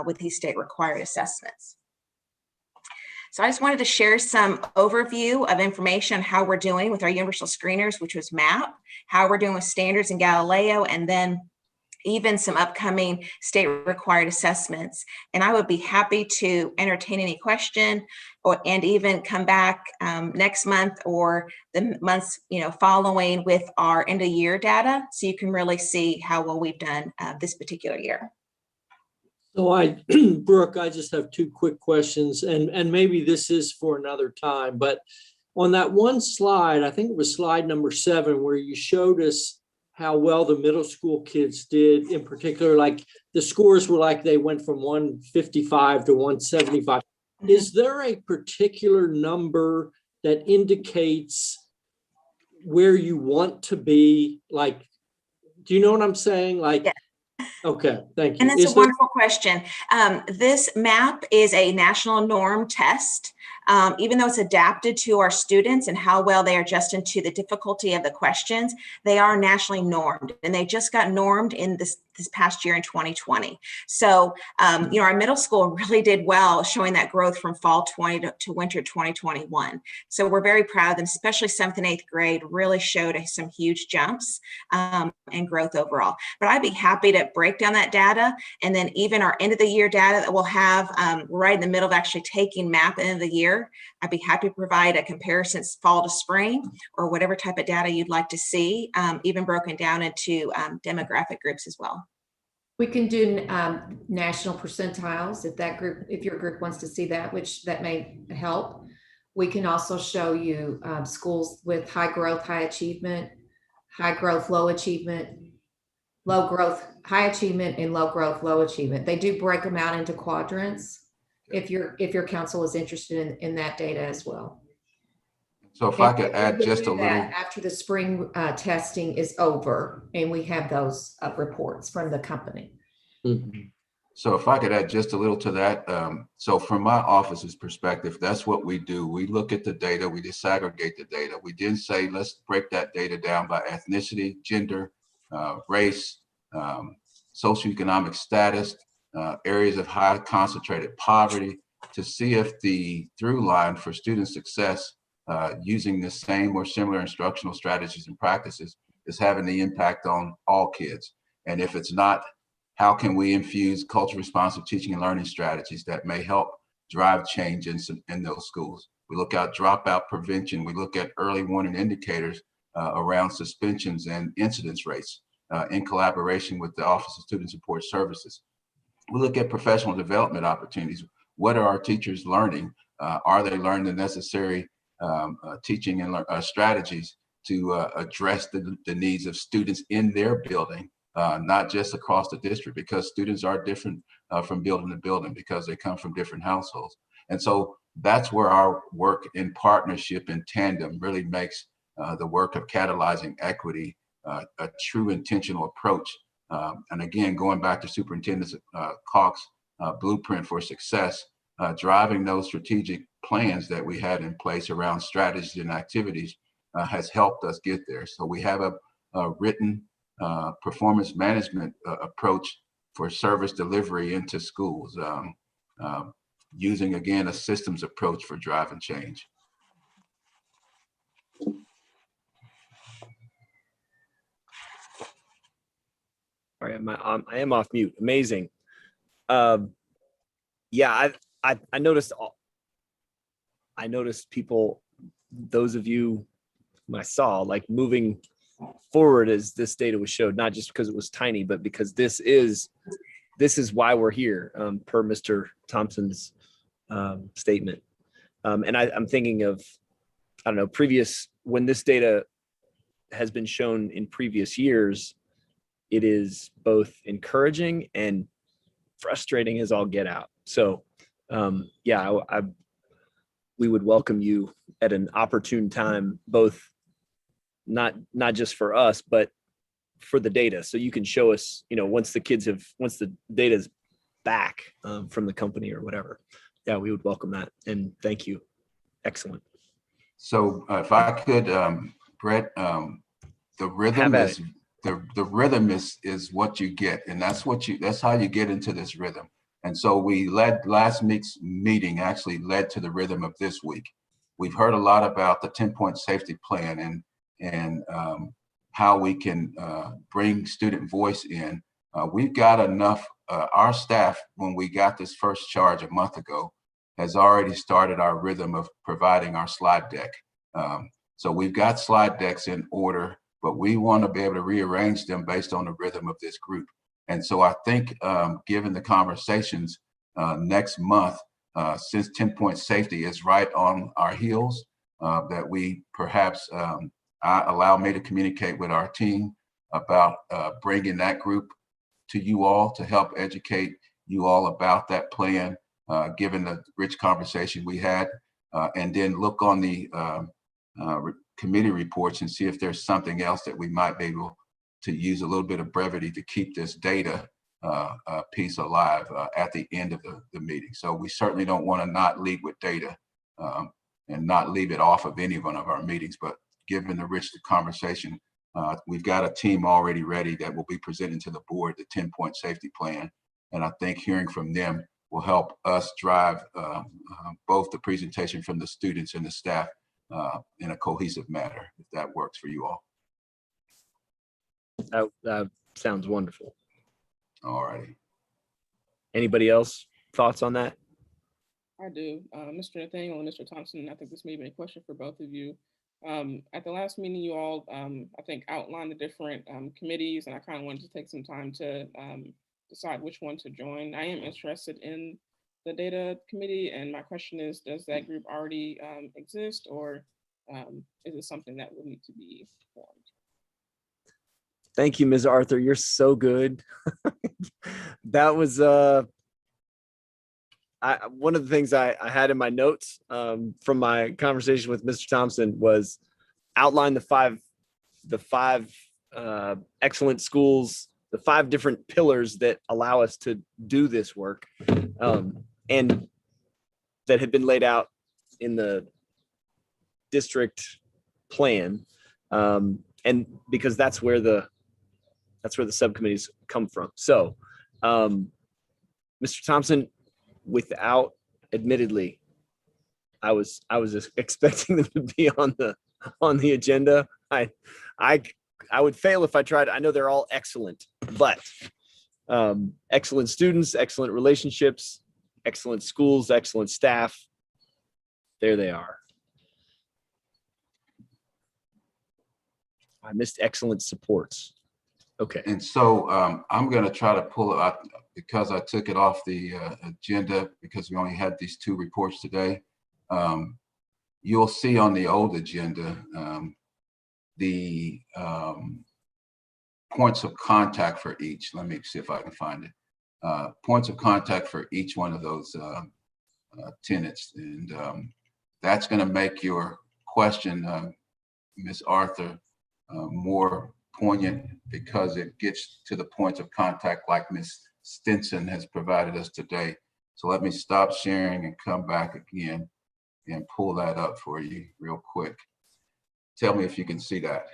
with these state required assessments. So I just wanted to share some overview of information on how we're doing with our universal screeners, which was MAP, how we're doing with standards in Galileo, and then even some upcoming state required assessments. And I would be happy to entertain any question and even come back next month or the months following with our end of year data, so you can really see how well we've done this particular year. So Brooke, I just have two quick questions, and maybe this is for another time, but on that one slide, I think it was slide number 7, where you showed us how well the middle school kids did, in particular, like the scores were like they went from 155 to 175. Is there a particular number that indicates where you want to be? Like, do you know what I'm saying? Like, yeah. Okay, thank you. And that's a wonderful question. This MAP is a national norm test. Even though it's adapted to our students and how well they are adjusting to the difficulty of the questions, they are nationally normed, and they just got normed in this past year in 2020. So, our middle school really did well, showing that growth from fall 20 to winter 2021. So we're very proud of them, especially 7th and 8th grade really showed some huge jumps and growth overall. But I'd be happy to break down that data, and then even our end of the year data that we'll have right in the middle of actually taking MAP end of the year. I'd be happy to provide a comparison fall to spring or whatever type of data you'd like to see, even broken down into demographic groups as well. We can do national percentiles if your group wants to see that, which that may help. We can also show you schools with high growth, high achievement, high growth, low achievement, low growth, high achievement, and low growth, low achievement. They do break them out into quadrants if your council is interested in that data as well. So if I could add just a little. After the spring testing is over and we have those reports from the company. Mm-hmm. So if I could add just a little to that. So from my office's perspective, that's what we do. We look at the data, we disaggregate the data. We didn't say, let's break that data down by ethnicity, gender, race, socioeconomic status, areas of high concentrated poverty, to see if the through line for student success using the same or similar instructional strategies and practices is having the impact on all kids. And if it's not, how can we infuse culturally responsive teaching and learning strategies that may help drive change in those schools? We look at dropout prevention. We look at early warning indicators around suspensions and incidence rates in collaboration with the Office of Student Support Services. We look at professional development opportunities. What are our teachers learning? Are they learning the necessary teaching and strategies to address the needs of students in their building, not just across the district, because students are different from building to building because they come from different households. And so that's where our work in partnership in tandem really makes the work of catalyzing equity a true intentional approach. And again, going back to Superintendent Cox's blueprint for success, driving those strategic plans that we had in place around strategies and activities has helped us get there. So we have a written performance management approach for service delivery into schools, using, again, a systems approach for driving change. All right, I am off mute. Amazing. Yeah, I noticed. I noticed people, those of you whom I saw, like moving forward as this data was showed, not just because it was tiny, but because this is why we're here, per Mr. Thompson's statement. And I'm thinking of, I don't know, when this data has been shown in previous years, it is both encouraging and frustrating as all get out. So yeah, we would welcome you at an opportune time, both not just for us, but for the data. So you can show us, once the data is back from the company or whatever. Yeah, we would welcome that. And thank you. Excellent. So if I could, Brett, the rhythm is the rhythm is what you get, and that's how you get into this rhythm. And so last week's meeting actually led to the rhythm of this week. We've heard a lot about the 10-point safety plan and how we can bring student voice in. We've got enough, our staff, when we got this first charge a month ago, has already started our rhythm of providing our slide deck. So we've got slide decks in order, but we want to be able to rearrange them based on the rhythm of this group. And so I think, given the conversations next month, since 10-point safety is right on our heels, that we perhaps allow me to communicate with our team about bringing that group to you all to help educate you all about that plan, given the rich conversation we had, and then look on the committee reports and see if there's something else that we might be able to use a little bit of brevity to keep this data piece alive at the end of the meeting. So we certainly don't want to not lead with data and not leave it off of any one of our meetings, but given the rich conversation, we've got a team already ready that will be presenting to the board the 10-point safety plan. And I think hearing from them will help us drive both the presentation from the students and the staff in a cohesive manner, if that works for you all. That sounds wonderful. All righty. Anybody else thoughts on that? I do. Mr. Nathaniel and Mr. Thompson, I think this may be a question for both of you. At the last meeting, you all, I think, outlined the different committees, and I kind of wanted to take some time to decide which one to join. I am interested in the data committee, and my question is, does that group already exist, or is it something that will need to be formed? Thank you, Ms. Arthur. You're so good. That was one of the things I had in my notes from my conversation with Mr. Thompson was outline the five excellent schools, the 5 different pillars that allow us to do this work, and that had been laid out in the district plan, and because that's where the subcommittees come from. So, Mr. Thompson, without admittedly, I was expecting them to be on the agenda. I I would fail if I tried. I know they're all excellent, but excellent students, excellent relationships, excellent schools, excellent staff. There they are. I missed excellent supports. Okay. And so I'm going to try to pull it out because I took it off the agenda because we only had these 2 reports today. You'll see on the old agenda the points of contact for each. Let me see if I can find it. Points of contact for each one of those tenants. And that's going to make your question, Ms. Arthur, more poignant because it gets to the points of contact like Ms. Stinson has provided us today. So let me stop sharing and come back again and pull that up for you real quick. Tell me if you can see that.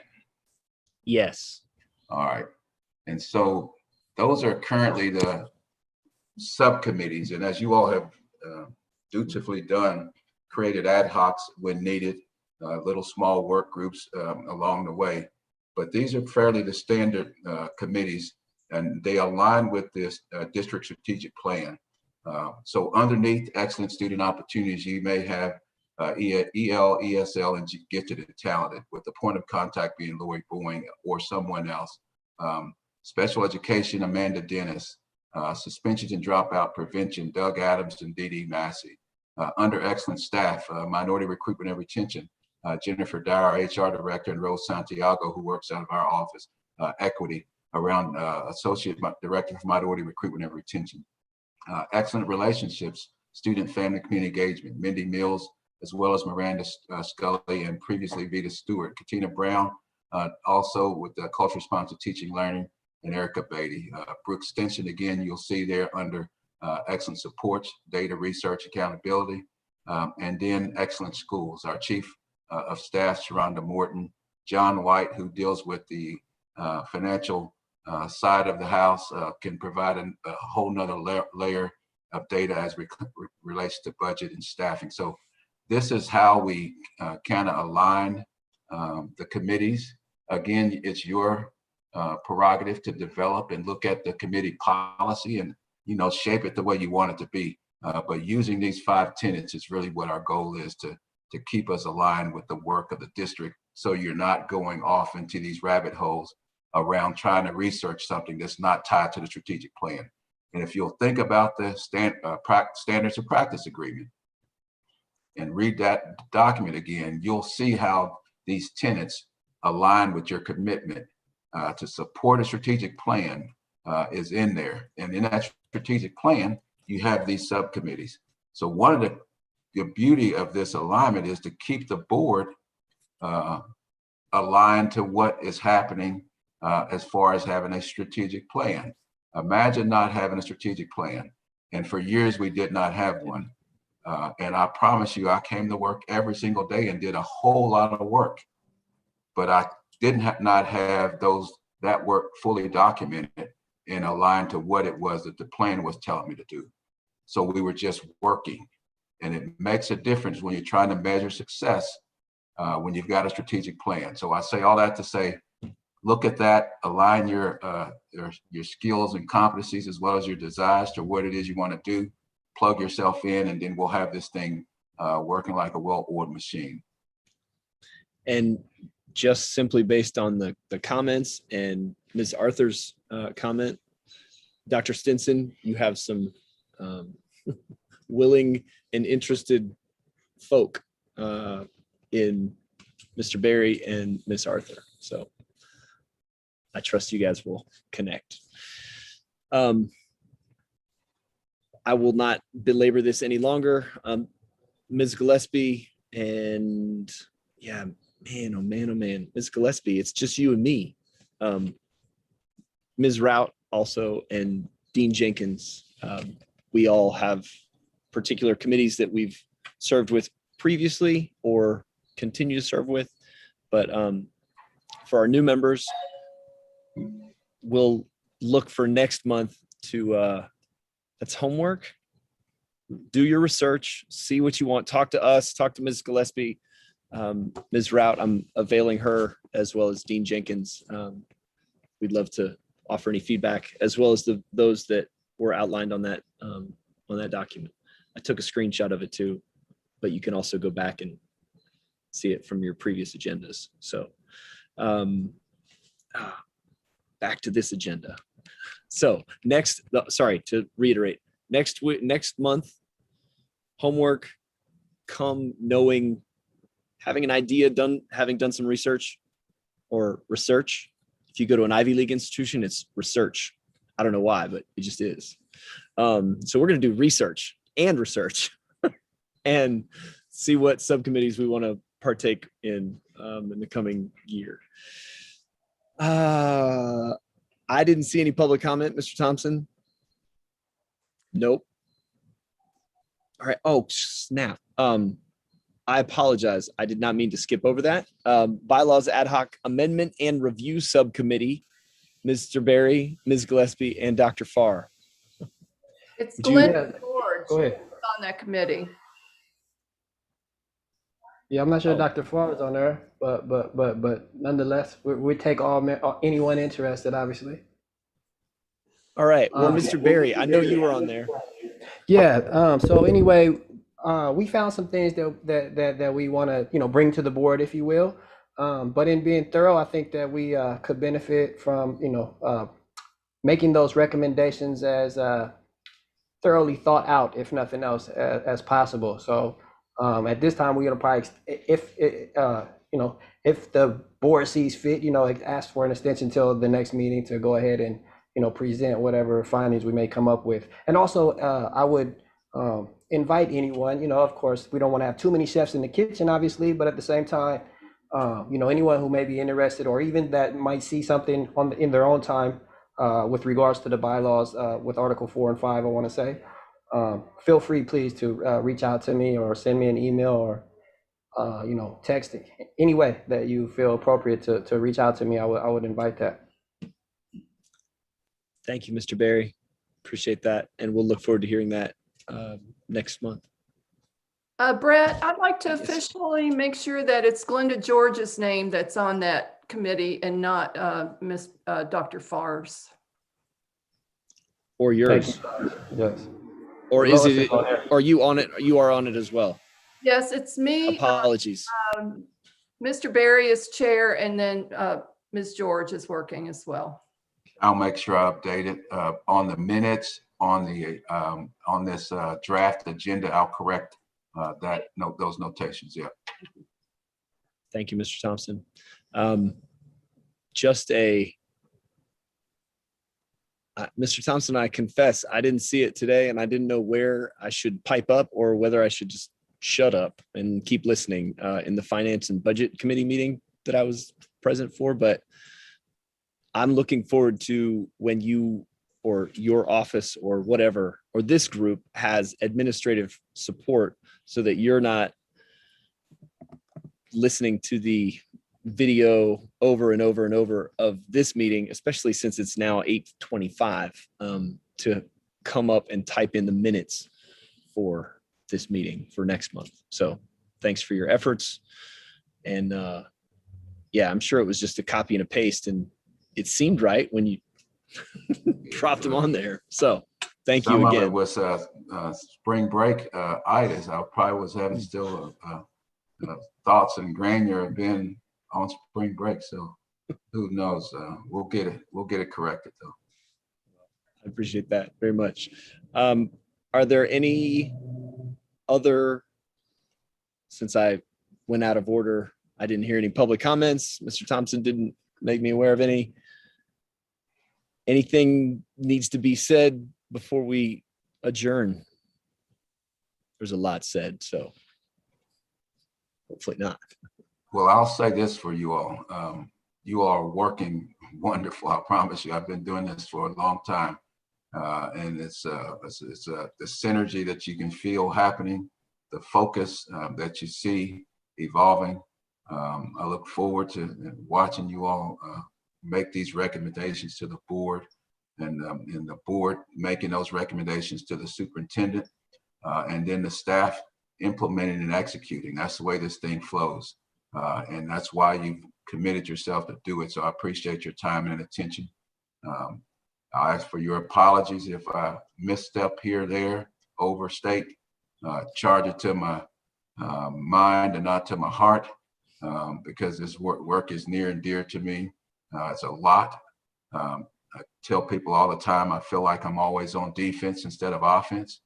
Yes. All right. And so those are currently the subcommittees. And as you all have dutifully done, created ad hocs when needed, little small work groups along the way. But these are fairly the standard committees, and they align with this district strategic plan. So underneath excellent student opportunities, you may have EL, ESL, and gifted and talented, with the point of contact being Lori Boeing or someone else. Special education, Amanda Dennis. Suspensions and dropout prevention, Doug Adams and Dee Dee Massey. Under excellent staff, minority recruitment and retention, Jennifer Dyer, our HR director, and Rose Santiago, who works out of our office. Equity, around associate director for minority recruitment and retention. Excellent relationships, student, family, community engagement, Mindy Mills, as well as Miranda Scully and previously Vita Stewart. Katina Brown, also with the culture responsive teaching learning, and Erica Beatty. Brooke Stinson, again, you'll see there under excellent supports, data research, accountability, and then excellent schools. Our chief of staff, Sharonda Morton, John White, who deals with the financial side of the house, can provide a whole nother layer of data as relates to budget and staffing. So this is how we kind of align the committees. Again, it's your prerogative to develop and look at the committee policy and shape it the way you want it to be. But using these 5 tenets is really what our goal is, to keep us aligned with the work of the district, so you're not going off into these rabbit holes around trying to research something that's not tied to the strategic plan. And if you'll think about the standards of practice agreement and read that document again, you'll see how these tenets align with your commitment to support a strategic plan is in there. And in that strategic plan, you have these subcommittees. So one of the beauty of this alignment is to keep the board aligned to what is happening as far as having a strategic plan. Imagine not having a strategic plan. And for years, we did not have one. And I promise you, I came to work every single day and did a whole lot of work. But I didn't not have that work fully documented and aligned to what it was that the plan was telling me to do. So we were just working. And it makes a difference when you're trying to measure success when you've got a strategic plan. So I say all that to say, look at that, align your skills and competencies as well as your desires to what it is you want to do, plug yourself in, and then we'll have this thing working like a well-oiled machine. And just simply based on the comments and Ms. Arthur's comment, Dr. Stinson, you have some willing and interested folk in Mr. Berry and Ms. Arthur. So I trust you guys will connect. I will not belabor this any longer. Ms. Gillespie and man, oh man, Ms. Gillespie, it's just you and me. Ms. Rout also, and Dean Jenkins. We all have particular committees that we've served with previously or continue to serve with. But for our new members, we'll look for next month to, that's homework. Do your research, see what you want, talk to us, talk to Ms. Gillespie, Ms. Rout, I'm availing her as well as Dean Jenkins. We'd love to offer any feedback as well as those that were outlined on that document. I took a screenshot of it too, but you can also go back and see it from your previous agendas. So back to this agenda. So to reiterate, next month, homework, come knowing, having an idea done, having done some research or research. If you go to an Ivy League institution, it's research. I don't know why, but it just is. So we're going to do research and and see what subcommittees we want to partake in the coming year. I didn't see any public comment, Mr. Thompson. Nope. All right. Oh, snap. I apologize. I did not mean to skip over that. Bylaws Ad Hoc Amendment and Review Subcommittee, Mr. Berry, Ms. Gillespie, and Dr. Farr. It's Would you- Glenn George Go ahead. on that committee. Yeah, I'm not sure Dr. Farr is on there, but nonetheless, we take anyone interested, obviously. All right. Well, Mr. Berry, I know you were on there. Yeah. So anyway, we found some things that we want to bring to the board, if you will. But in being thorough, I think that we could benefit from making those recommendations as thoroughly thought out, if nothing else, as possible. So at this time, we're gonna probably, if the board sees fit, ask for an extension until the next meeting to go ahead and present whatever findings we may come up with. And also, I would invite anyone. Of course, we don't want to have too many chefs in the kitchen, obviously, but at the same time, anyone who may be interested or even that might see something in their own time with regards to the bylaws with Article 4 and 5, I want to say. Feel free, please, to reach out to me or send me an email or, text any way that you feel appropriate to reach out to me. I would invite that. Thank you, Mr. Berry. Appreciate that. And we'll look forward to hearing that next month. Brett, I'd like to officially make sure that it's Glenda George's name that's on that committee and not Dr. Farr's. Or yours. Yes. Or is it? Are you on it? You are on it as well. Yes, it's me. Apologies. Mr. Berry is chair, and then Ms. George is working as well. I'll make sure I update it on the minutes on this draft agenda. I'll correct those notations. Yeah. Thank you, Mr. Thompson. Mr. Thompson, I confess, I didn't see it today and I didn't know where I should pipe up or whether I should just shut up and keep listening in the Finance and Budget Committee meeting that I was present for. But I'm looking forward to when you or your office or whatever, or this group has administrative support so that you're not listening to the video over and over and over of this meeting, especially since it's now 8:25, to come up and type in the minutes for this meeting for next month. So thanks for your efforts. And yeah, I'm sure it was just a copy and a paste, and it seemed right when you dropped them on there. So thank you again. Some of it was spring break itis. I probably was having still thoughts and granular of being on spring break. So who knows? We'll get it corrected though. I appreciate that very much. Are there any other, since I went out of order, I didn't hear any public comments. Mr. Thompson didn't make me aware of any. Anything needs to be said before we adjourn? There's a lot said, so hopefully not. Well, I'll say this for you all. You all are working wonderful. I promise you. I've been doing this for a long time. And it's the synergy that you can feel happening, the focus that you see evolving. I look forward to watching you all make these recommendations to the board, and the board making those recommendations to the superintendent, and then the staff implementing and executing. That's the way this thing flows. And that's why you've committed yourself to do it. So I appreciate your time and attention. I'll ask for your apologies if I misstep here or there, overstate, charge it to my mind and not to my heart, because this work is near and dear to me. It's a lot. I tell people all the time, I feel like I'm always on defense instead of offense,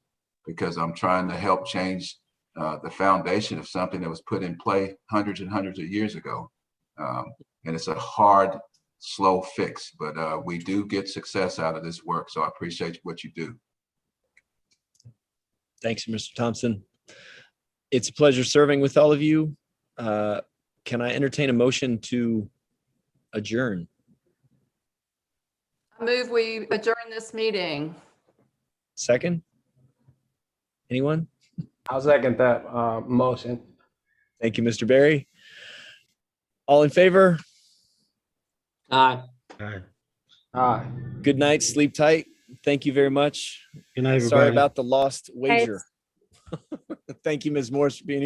because I'm trying to help change the foundation of something that was put in play hundreds and hundreds of years ago. And it's a hard, slow fix, but we do get success out of this work. So I appreciate what you do. Thanks, Mr. Thompson. It's a pleasure serving with all of you. Can I entertain a motion to adjourn? I move we adjourn this meeting. Second? Anyone? I'll second that motion. Thank you, Mr. Berry. All in favor? Aye. Aye. Good night. Sleep tight. Thank you very much. Good night, everybody. Sorry about the lost wager. Thank you, Ms. Morris, for being here.